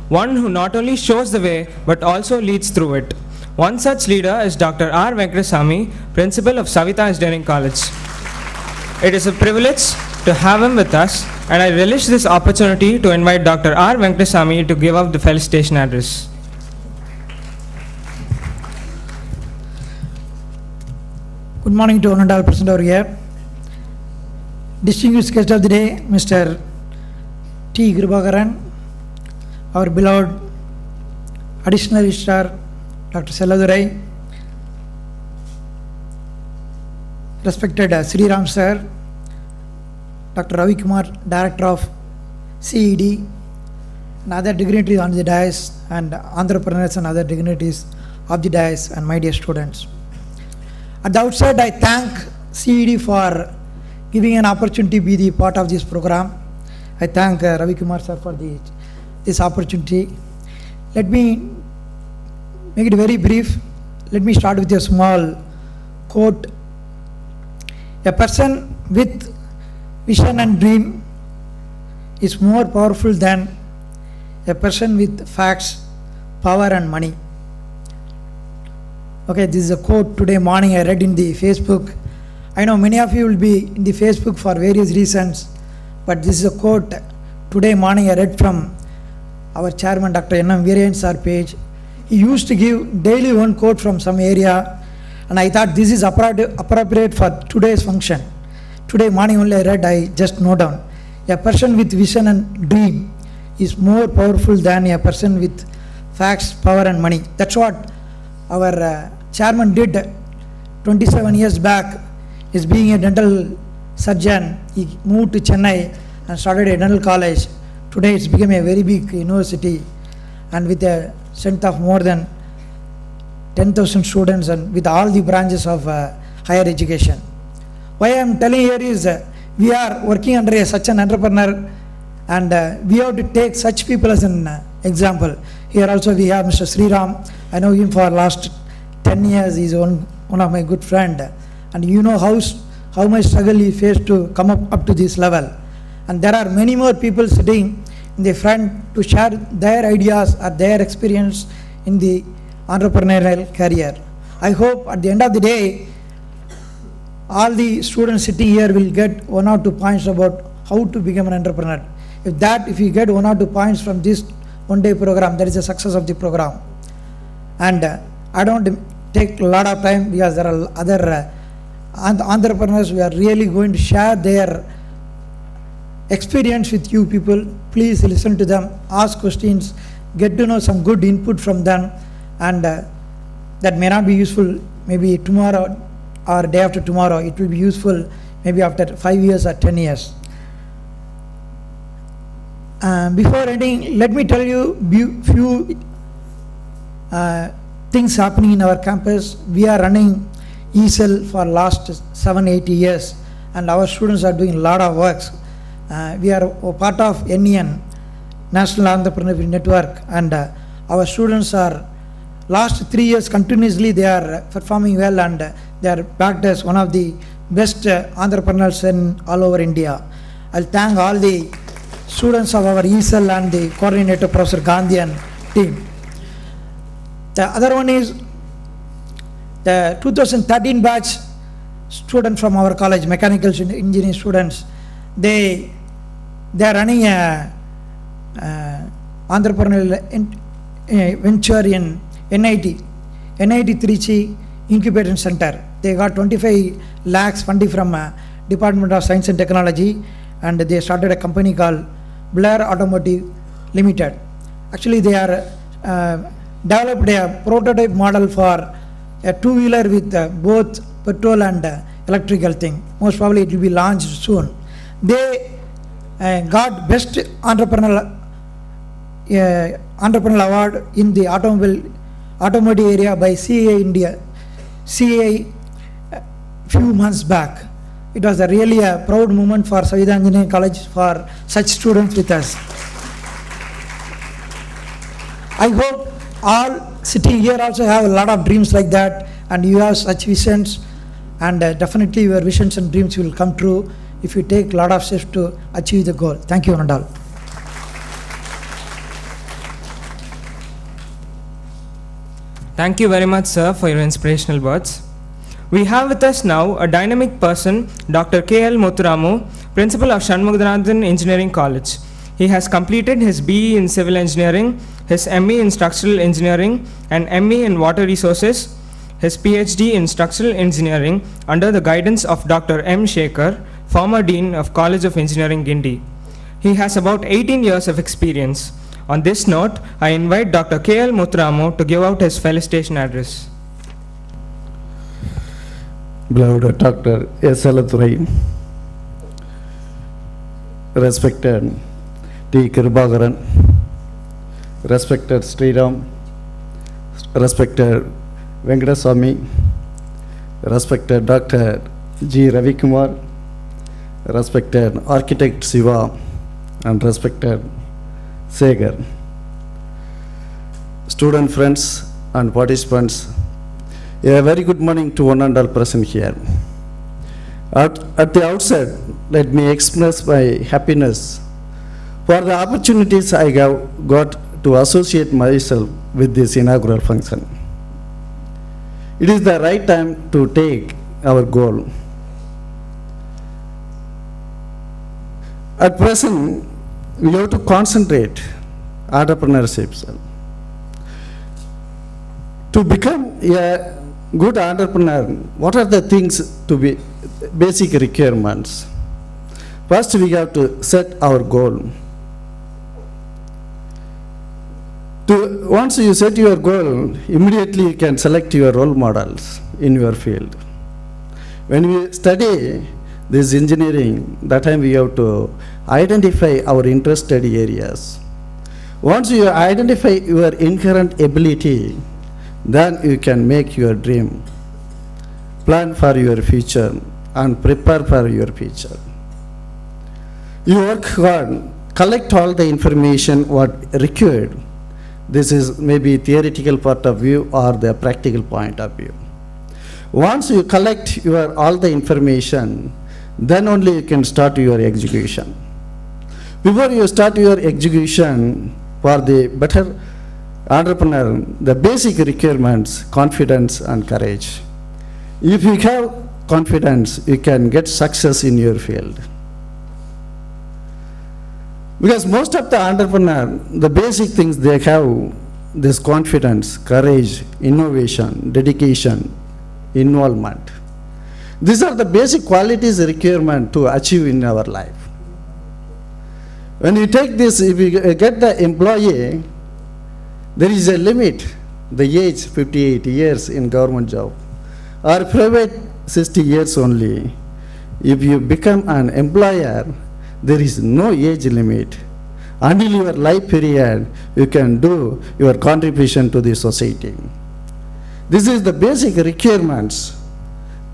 One who not only shows the way but also leads through it. One such leader is Dr. R. Venkateswamy, Principal of Savitha Engineering College. It is a privilege to have him with us, and I relish this opportunity to invite Dr. R. Venkateswamy to give up the felicitation address. Good morning to one and all present over here. Distinguished guest of the day, Mr. T. Kribakaran, our beloved Additional Registrar, Dr. Selladurai, respected Sri Ram Sir, Dr. Ravi Kumar, Director of CED, and other dignitaries on the dais, and entrepreneurs and other dignitaries of the dais, and my dear students. At the outset, I thank CED for giving an opportunity to be the part of this program. I thank Ravi Kumar sir for this opportunity. Let me make it very brief. Let me start with a small quote. A person with vision and dream is more powerful than a person with facts, power and money. Okay, this is a quote today morning I read in the Facebook. I know many of you will be in the Facebook for various reasons, but this is a quote today morning I read from our chairman Dr. N.M. Veerayan sir page. He used to give daily one quote from some area, and I thought this is appropriate for today's function. Today morning only I read, I just note down. A person with vision and dream is more powerful than a person with facts, power and money. That's what our chairman did 27 years back. Is being a dental surgeon, he moved to Chennai and started a dental college. Today it's become a very big university, and with a strength of more than 10,000 students, and with all the branches of higher education. Why I am telling here is we are working under such an entrepreneur, and we have to take such people as an example. Here also we have Mr. Sri Ram. I know him for last 10 years. He is one of my good friend. And you know how much struggle he faced to come up to this level. And there are many more people sitting in the front to share their ideas or their experience in the entrepreneurial career. I hope at the end of the day, all the students sitting here will get 1 or 2 points about how to become an entrepreneur. If you get 1 or 2 points from this one-day program, that is the success of the program. And I don't take a lot of time, because there are other entrepreneurs who are really going to share their experience with you people. Please listen to them, ask questions, get to know some good input from them, and that may not be useful maybe tomorrow or day after tomorrow. It will be useful maybe after 5 years or 10 years. Before ending, let me tell you few things happening in our campus. We are running ESL for last 7-8 years, and our students are doing a lot of works. We are a part of NEN, National Entrepreneurship Network, and our students are last 3 years continuously they are performing well, and they are backed as one of the best entrepreneurs in all over India. I'll thank all the students of our ESL and the coordinator Professor Gandhi and team. The other one is the 2013 batch student from our college, mechanical engineering students. They are running a entrepreneurial venture in NIT Trichy Incubation Center. They got 25 lakhs funding from Department of Science and Technology, and they started a company called Blair Automotive Limited. Actually, they are developed a prototype model for a two-wheeler with both petrol and electrical thing. Most probably it will be launched soon. They got best entrepreneurial award in the automotive area by CAI India, CAI few months back. It was really a proud moment for Savida Engineering College for such students with us. I hope all sitting here also have a lot of dreams like that, and you have such visions, and definitely your visions and dreams will come true if you take a lot of steps to achieve the goal. Thank you, Nandal. Thank you very much, sir, for your inspirational words. We have with us now a dynamic person, Dr. K.L. Muthuramu, Principal of Shanmugathanathan Engineering College. He has completed his BE in Civil Engineering, his ME in Structural Engineering, and ME in Water Resources, his PhD in Structural Engineering under the guidance of Dr. M. Shekhar, former Dean of College of Engineering, Guindy. He has about 18 years of experience. On this note, I invite Dr. K.L. Muthuramu to give out his felicitation address. Beloved Dr. S. Aladurai, respected T. Kirubagaran, respected Sriram, respected Venkateswamy, respected Dr. G. Ravikumar, respected Architect Siva, and respected Segar. Student friends and participants, a very good morning to one and all present here. At the outset, let me express my happiness for the opportunities I have got to associate myself with this inaugural function. It is the right time to take our goal. At present, we have to concentrate entrepreneurship. To become a good entrepreneur, what are the things to be basic requirements? First, we have to set our goal. Once you set your goal, immediately you can select your role models in your field. When we study this engineering, that time we have to identify our interested areas. Once you identify your inherent ability, then you can make your dream, plan for your future, and prepare for your future. You work hard, collect all the information what required. This is maybe theoretical part of view or the practical point of view. Once you collect all the information, then only you can start your execution. Before you start your execution, for the better entrepreneur, the basic requirements, confidence and courage. If you have confidence, you can get success in your field. Because most of the entrepreneur, the basic things they have, this confidence, courage, innovation, dedication, involvement. These are the basic qualities requirement to achieve in our life. When you take this, if you get the employee, there is a limit, the age 58 years in government job, or private 60 years only. If you become an employer, there is no age limit. Until your life period, you can do your contribution to the society. This is the basic requirements.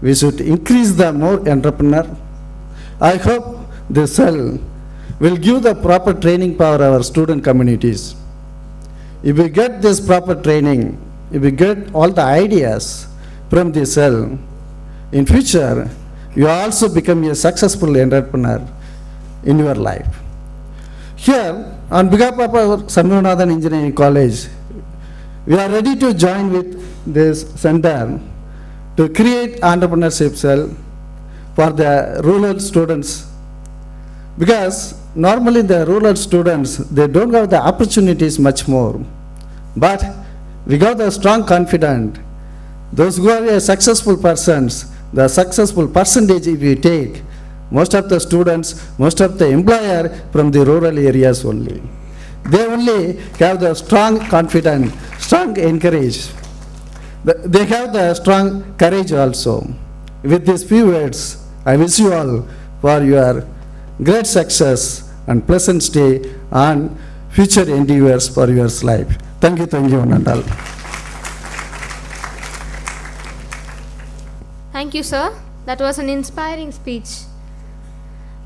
we should increase the more entrepreneur. I hope this cell will give the proper training for our student communities. If we get this proper training, if we get all the ideas from this cell, in future, you also become a successful entrepreneur in your life. Here, on behalf of our Sambhavanathan Engineering College, we are ready to join with this center to create entrepreneurship cell for the rural students. Because normally the rural students, they don't have the opportunities much more. But we got the strong confidence. Those who are successful persons, the successful percentage if you take, most of the students, most of the employer from the rural areas only. They only have the strong confidence, strong encourage. They have the strong courage also. With these few words, I wish you all for your great success and pleasant stay and future endeavors for your life. Thank you, one and all. Thank you, sir. That was an inspiring speech.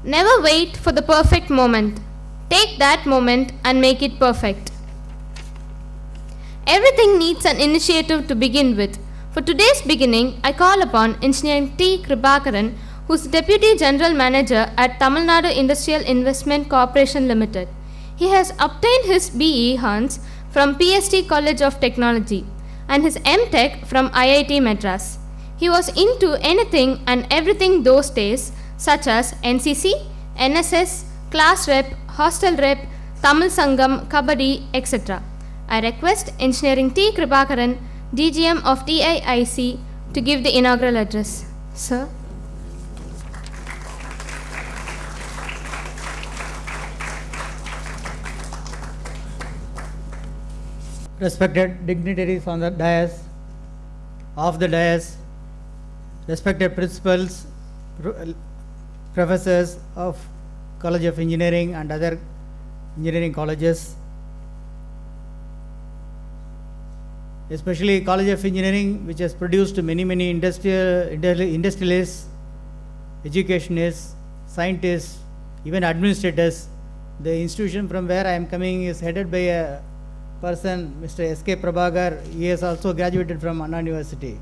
Never wait for the perfect moment. Take that moment and make it perfect. Everything needs an initiative to begin with. For today's beginning, I call upon Engineer T. Kribakaran, who is Deputy General Manager at Tamil Nadu Industrial Investment Corporation Limited. He has obtained his BE Hans from PST College of Technology and his M.Tech from IIT Madras. He was into anything and everything those days, such as NCC, NSS, class rep, hostel rep, Tamil Sangam, Kabaddi, etc. I request Engineering T. Kribakaran, DGM of TIIC, to give the inaugural address. Sir. Respected dignitaries on the dais, off the dais, respected principals, professors of College of Engineering and other engineering colleges, especially College of Engineering, which has produced many industrialists, educationists, scientists, even administrators. The institution from where I am coming is headed by a person, Mr. S.K. Prabhakar. He has also graduated from Anna University.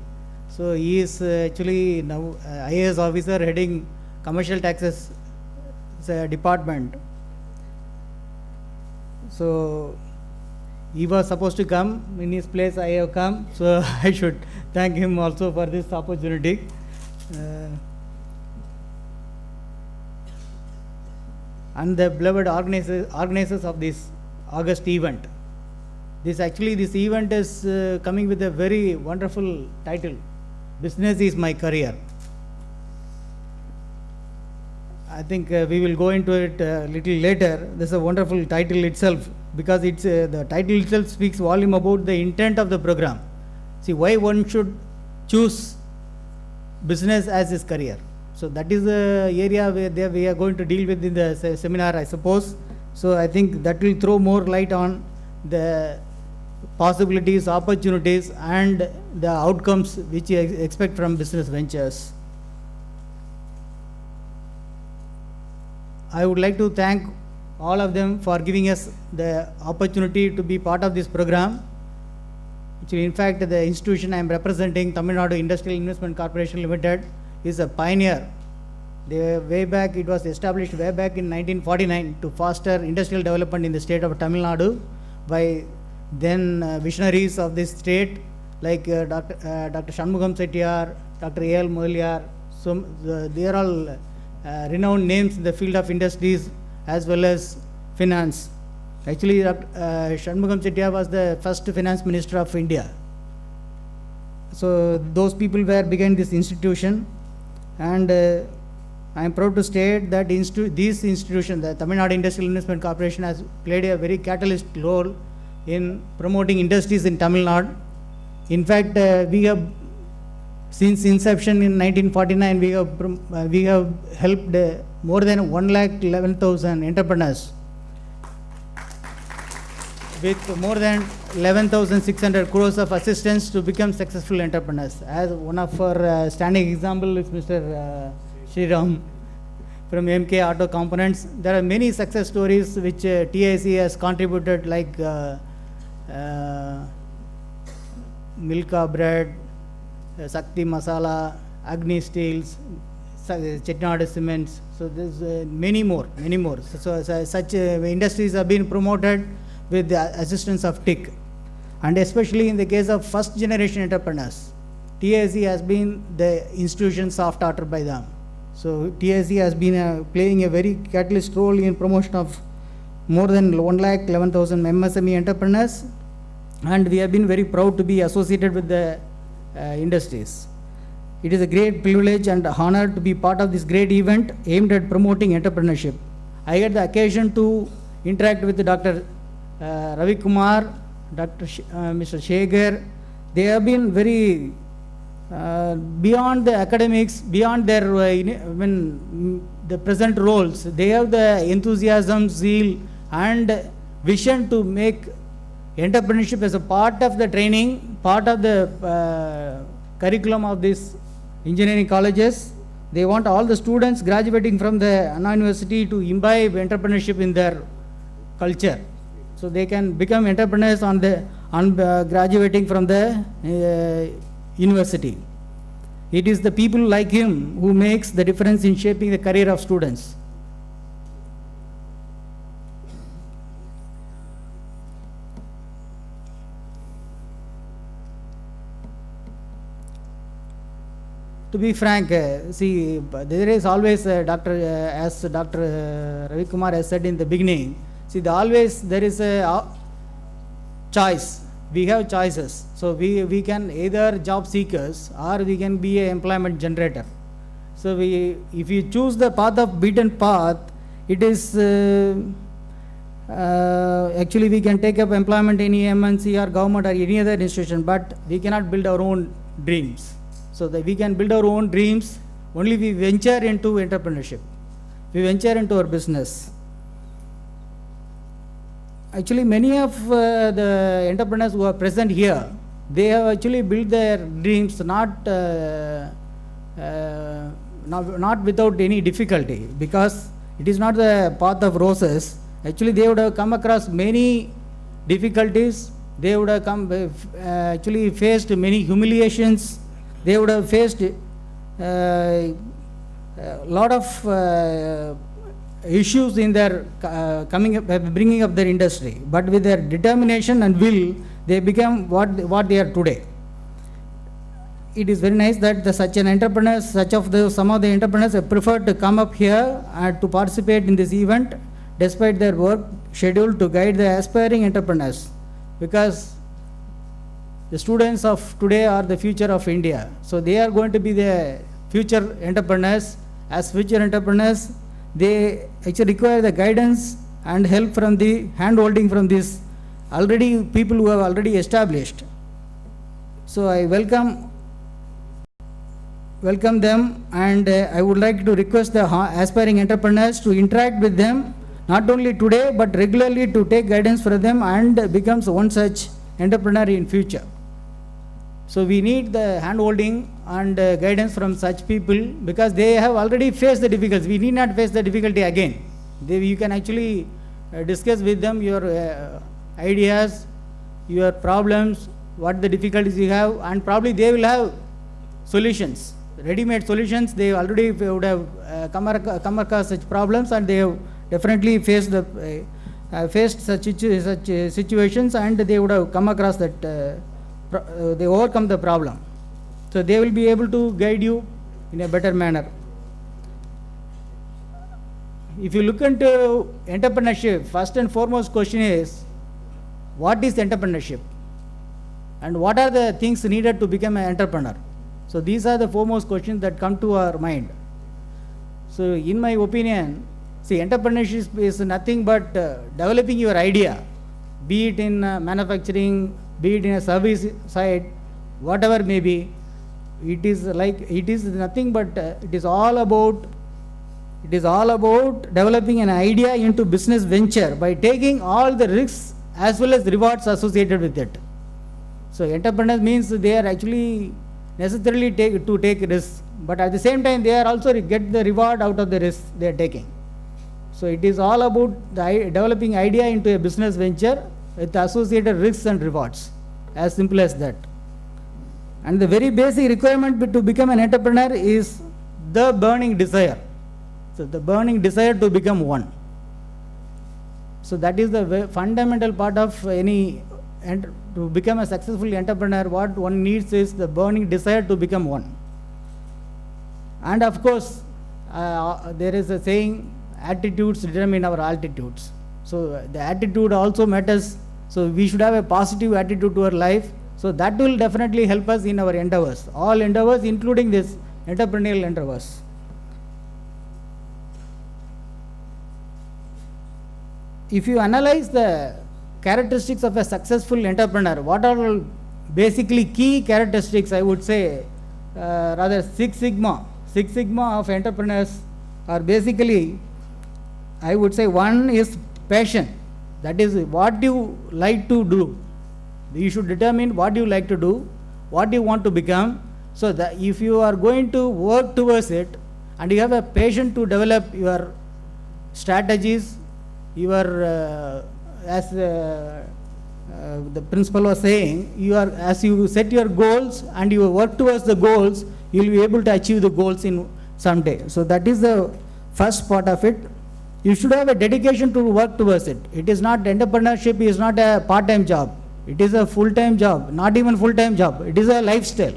So he is actually now IAS officer heading commercial taxes department. So he was supposed to come, in his place I have come, so I should thank him also for this opportunity. And the beloved organizers of this August event. This event is coming with a very wonderful title, Business is My Career. I think we will go into it a little later. This is a wonderful title itself, because it's the title itself speaks volume about the intent of the program. See, why one should choose business as his career. So that is the area where we are going to deal with in the seminar, I suppose. So I think that will throw more light on the possibilities, opportunities, and the outcomes which you expect from business ventures. I would like to thank all of them for giving us the opportunity to be part of this program. Actually, in fact, the institution I am representing, Tamil Nadu Industrial Investment Corporation Limited, is a pioneer. It was established way back in 1949 to foster industrial development in the state of Tamil Nadu by then visionaries of this state like Dr. Shanmugam Chettiar, Dr. A.L. Mudaliar. So they are all renowned names in the field of industries as well as finance. Actually, Shanmugam Chettiar was the first finance minister of India. So those people were behind this institution, and I am proud to state that this institution, the Tamil Nadu Industrial Investment Corporation, has played a very catalyst role in promoting industries in Tamil Nadu. In fact, we have, since inception in 1949, we have helped more than 1,11,000 entrepreneurs. with more than 11,600 crores of assistance to become successful entrepreneurs. As one of our standing example is Mr. Sriram from MK Auto Components. There are many success stories which TIC has contributed, like Milka Bread, Sakti Masala, Agni Steels, Chettinad Cements. So there's many more. So such industries have been promoted with the assistance of TIC. And especially in the case of first generation entrepreneurs, TIC has been the institution soft starter by them. So TIC has been playing a very catalyst role in promotion of more than 1,11,000 MSME entrepreneurs, and we have been very proud to be associated with the industries. It is a great privilege and honor to be part of this great event aimed at promoting entrepreneurship. I had the occasion to interact with Dr. Ravi Kumar, Mr. Shekhar. They have been very beyond the academics, beyond their the present roles. They have the enthusiasm, zeal, and vision to make entrepreneurship as a part of the training, part of the curriculum of these engineering colleges. They want all the students graduating from the Anna University to imbibe entrepreneurship in their culture, so they can become entrepreneurs on graduating from the university. It is the people like him who makes the difference in shaping the career of students. To be frank, see, there is always as Dr. Ravi Kumar has said in the beginning, see, there is a choice. We have choices. So we can either job seekers or we can be an employment generator. So if you choose the path of beaten path, it is actually we can take up employment in MNC or government or any other institution, but we cannot build our own dreams. So that we can build our own dreams only we venture into entrepreneurship. We venture into our business. Actually, many of the entrepreneurs who are present here, they have actually built their dreams not without any difficulty, because it is not the path of roses. Actually, they would have come across many difficulties. They would have actually faced many humiliations. They would have faced a lot of issues in their bringing up their industry, but with their determination and will, they become what they are today. It is very nice that some of the entrepreneurs have preferred to come up here and to participate in this event despite their work schedule to guide the aspiring entrepreneurs, because the students of today are the future of India. So they are going to be the future entrepreneurs. As future entrepreneurs, they actually require the guidance and help from the hand-holding from these people who have already established. So I welcome them, and I would like to request the aspiring entrepreneurs to interact with them, not only today but regularly, to take guidance from them and becomes one such entrepreneur in future. So we need the hand-holding and guidance from such people, because they have already faced the difficulties. We need not face the difficulty again. You can actually discuss with them your ideas, your problems, what the difficulties you have, and probably they will have solutions, ready-made solutions. They already would have come across such problems, and they have definitely faced such situations, and they would have come across that they overcome the problem. So they will be able to guide you in a better manner. If you look into entrepreneurship, first and foremost question is, what is entrepreneurship? And what are the things needed to become an entrepreneur? So these are the foremost questions that come to our mind. So in my opinion, see, entrepreneurship is nothing but developing your idea, be it in manufacturing, be it in a service side, whatever may be. It is nothing but it is all about developing an idea into business venture by taking all the risks as well as rewards associated with it. So entrepreneurs means they are actually necessarily take risks, but at the same time they are also get the reward out of the risk they are taking. So it is all about developing idea into a business venture with associated risks and rewards, as simple as that. And the very basic requirement to become an entrepreneur is the burning desire. So the burning desire to become one. So that is the fundamental part of any, and to become a successful entrepreneur, what one needs is the burning desire to become one. And of course, there is a saying, attitudes determine our altitudes. So the attitude also matters. So we should have a positive attitude to our life. So that will definitely help us in our endeavors, all endeavors, including this entrepreneurial endeavors. If you analyze the characteristics of a successful entrepreneur, what are basically key characteristics, I would say, rather Six Sigma of entrepreneurs are basically, I would say, one is passion. That is what you like to do. You should determine what you like to do, what you want to become, so that if you are going to work towards it and you have a passion to develop your strategies, your as the principal was saying, as you set your goals and you work towards the goals, you will be able to achieve the goals in some day. So that is the first part of it. You should have a dedication to work towards it. It is not, entrepreneurship is not a part-time job. It is a full-time job, not even full-time job. It is a lifestyle.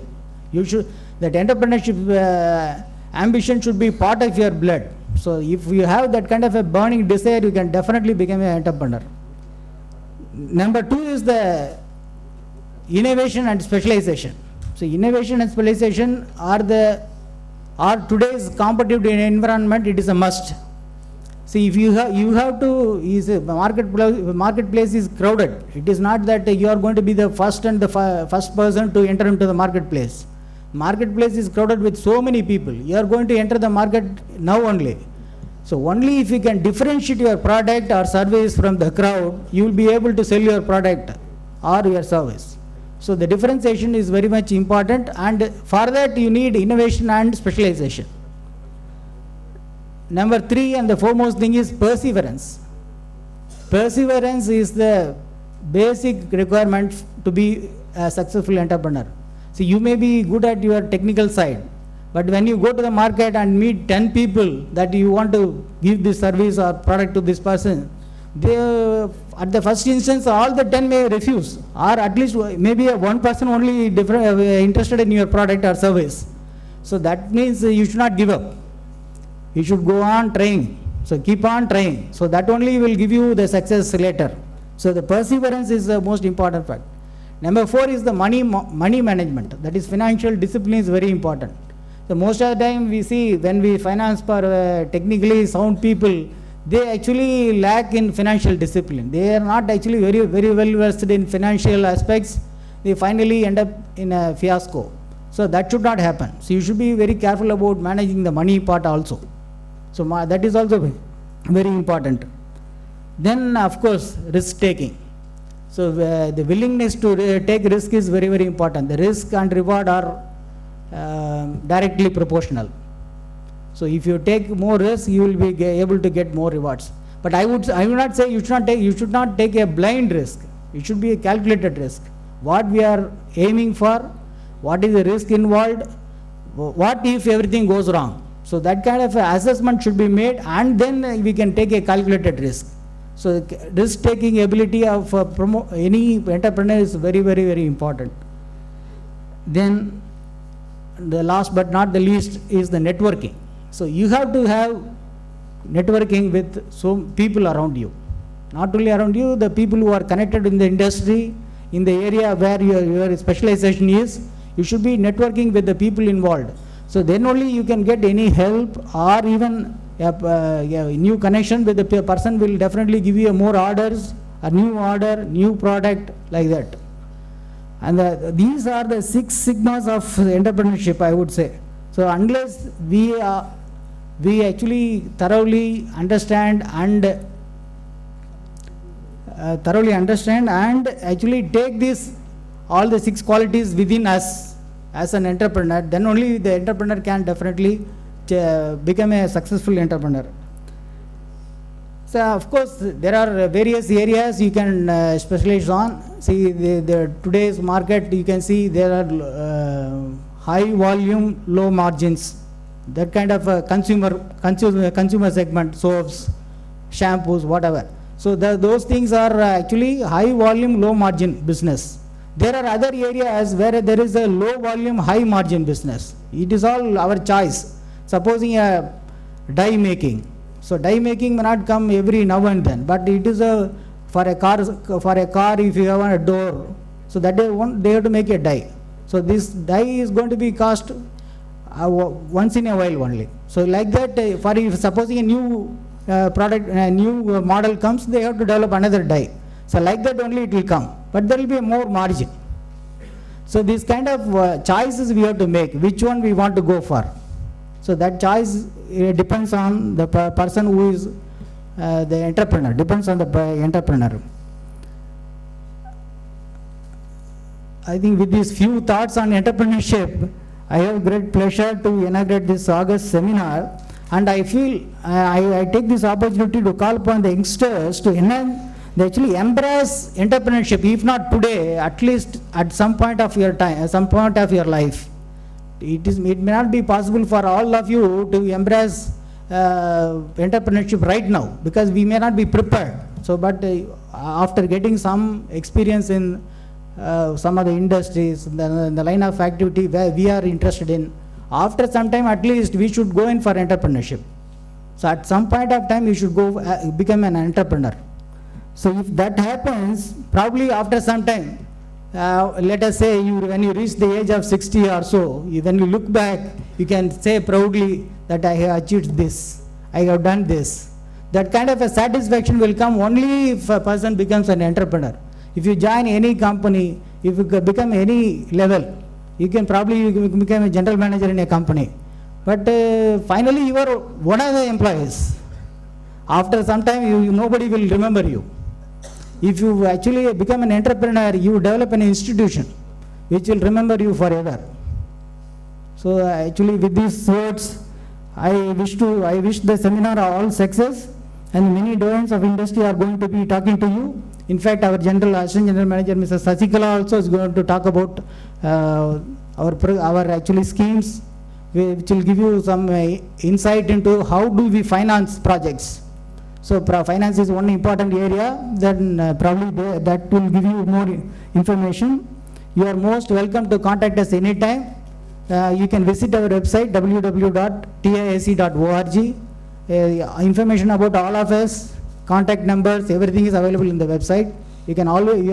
That entrepreneurship ambition should be part of your blood. So if you have that kind of a burning desire, you can definitely become an entrepreneur. Number two is the innovation and specialization. So innovation and specialization are today's competitive environment. It is a must. See, if you have to, marketplace is crowded. It is not that you are going to be the first and the first person to enter into the marketplace. Marketplace is crowded with so many people. You are going to enter the market now only. So only if you can differentiate your product or service from the crowd, you will be able to sell your product or your service. So the differentiation is very much important, and for that you need innovation and specialization. Number three and the foremost thing is perseverance. Perseverance is the basic requirement to be a successful entrepreneur. See, you may be good at your technical side, but when you go to the market and meet 10 people that you want to give this service or product to this person, at the first instance all the 10 may refuse, or at least maybe one person only interested in your product or service. So that means you should not give up. You should go on trying. So keep on trying. So that only will give you the success later. So the perseverance is the most important fact. Number four is the money management. That is, financial discipline is very important. So most of the time we see when we finance for technically sound people, they actually lack in financial discipline. They are not actually very well versed in financial aspects. They finally end up in a fiasco. So that should not happen. So you should be very careful about managing the money part also. So that is also very important. Then of course risk taking. So the willingness to take risk is very important. The risk and reward are directly proportional. So if you take more risk, you will be able to get more rewards. But I would not say you should not take a blind risk. It should be a calculated risk. What we are aiming for, what is the risk involved, what if everything goes wrong. So that kind of assessment should be made, and then we can take a calculated risk. So risk taking ability of any entrepreneur is very important. Then the last but not the least is the networking. So you have to have networking with some people around you. Not only around you, the people who are connected in the industry, in the area where your specialization is, you should be networking with the people involved. So then only you can get any help, or even a new connection with the person will definitely give you more orders, a new order, new product, like that. And these are the 6 sigmas of entrepreneurship, I would say. So unless we we actually thoroughly understand and thoroughly understand and actually take this, all the 6 qualities within us as an entrepreneur, then only the entrepreneur can definitely become a successful entrepreneur. So of course there are various areas you can specialize on. See the today's market, you can see there are high volume, low margins. That kind of consumer segment, soaps, shampoos, whatever. So those things are actually high volume, low margin business. There are other areas where there is a low volume, high margin business. It is all our choice. Supposing a dye making. So dye making may not come every now and then, but it is for a car if you have a door, so that they have to make a dye. So this dye is going to be cost once in a while only. So like that, for if supposing a new product, a new model comes, they have to develop another dye. So like that only it will come, but there will be a more margin. So this kind of choices we have to make, which one we want to go for. So that choice depends on the person who is the entrepreneur, depends on the entrepreneur. I think with these few thoughts on entrepreneurship, I have great pleasure to inaugurate this August seminar, and I feel I take this opportunity to call upon the youngsters to they actually embrace entrepreneurship, if not today, at least at some point of your time, some point of your life. It may not be possible for all of you to embrace entrepreneurship right now, because we may not be prepared. So, but after getting some experience in some of the industries, the line of activity where we are interested in, after some time at least we should go in for entrepreneurship. So at some point of time you should go become an entrepreneur. So if that happens, probably after some time, let us say when you reach the age of 60 or so, when you look back, you can say proudly that I have achieved this, I have done this. That kind of a satisfaction will come only if a person becomes an entrepreneur. If you join any company, if you become any level, you can probably become a general manager in a company. But finally you are one of the employees. After some time, nobody will remember you. If you actually become an entrepreneur, you develop an institution which will remember you forever. So actually with these words, I wish the seminar all success, and many domains of industry are going to be talking to you. In fact, our Assistant General Manager, Mr. Sasikala, also is going to talk about our actually schemes, which will give you some insight into how do we finance projects. So finance is one important area, then probably that will give you more information. You are most welcome to contact us anytime. You can visit our website www.tiac.org. Information about all of us, contact numbers, everything is available in the website. You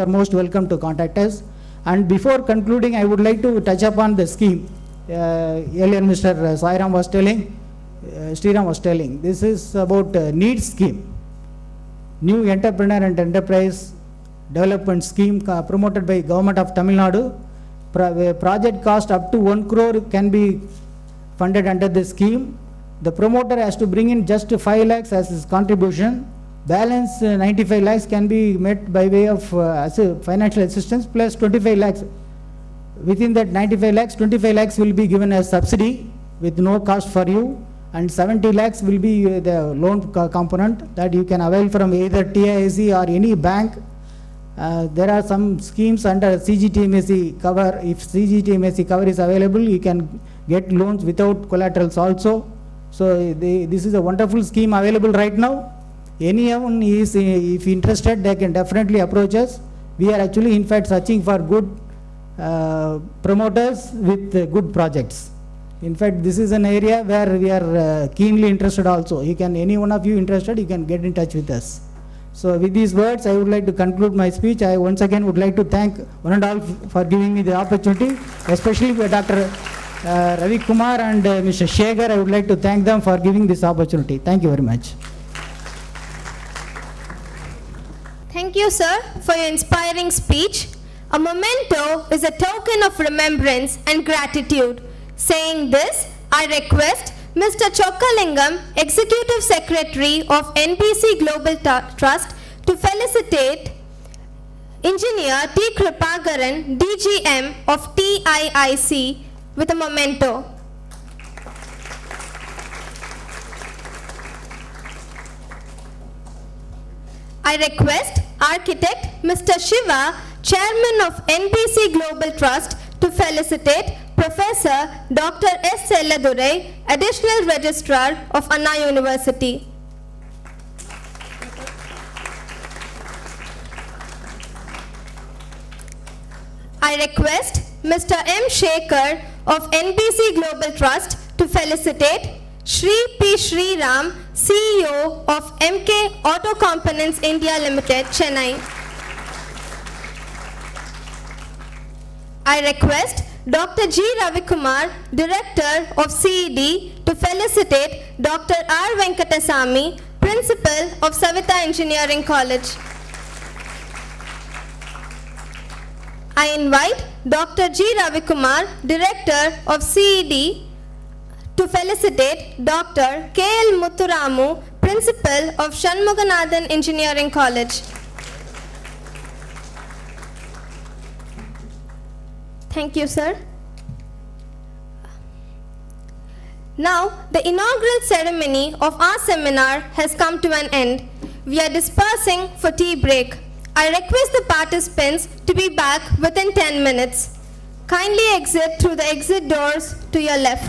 are most welcome to contact us. And before concluding, I would like to touch upon the scheme. Earlier Mr. Sriram was telling, this is about NEED scheme, New Entrepreneur and Enterprise Development Scheme, promoted by Government of Tamil Nadu. Project cost up to 1 crore can be funded under this scheme. The promoter has to bring in just 5 lakhs as his contribution. Balance 95 lakhs can be met by way of financial assistance plus 25 lakhs. Within that 95 lakhs, 25 lakhs will be given as subsidy with no cost for you, and 70 lakhs will be the loan component that you can avail from either TIAC or any bank. There are some schemes under CGTMSE cover. If CGTMSE cover is available, you can get loans without collaterals also. So this is a wonderful scheme available right now. Anyone is, if interested, they can definitely approach us. We are actually in fact searching for good promoters with good projects. In fact, this is an area where we are keenly interested also. Any one of you interested, you can get in touch with us. So with these words, I would like to conclude my speech. I once again would like to thank one and all for giving me the opportunity, especially Dr. Ravi Kumar and Mr. Shekhar. I would like to thank them for giving this opportunity. Thank you very much. Thank you, sir, for your inspiring speech. A memento is a token of remembrance and gratitude. Saying this, I request Mr. Chokkalingam, Executive Secretary of NBC Global Trust, to felicitate Engineer T. Kripagaran, DGM of TIIC, with a memento. I request Architect Mr. Shiva, Chairman of NBC Global Trust, to felicitate Professor Dr. S. Selladurai, Additional Registrar of Anna University. I request Mr. M. Shekhar of NBC Global Trust to felicitate Shri P. Sriram, CEO of MK Auto Components India Limited, Chennai. I request Dr. G. Ravikumar, Director of CED, to felicitate Dr. R. Venkatasamy, Principal of Savita Engineering College. I invite Dr. G. Ravikumar, Director of CED, to felicitate Dr. K. L. Muthuramu, Principal of Shanmuganathan Engineering College. Thank you, sir. Now, the inaugural ceremony of our seminar has come to an end. We are dispersing for tea break. I request the participants to be back within 10 minutes. Kindly exit through the exit doors to your left.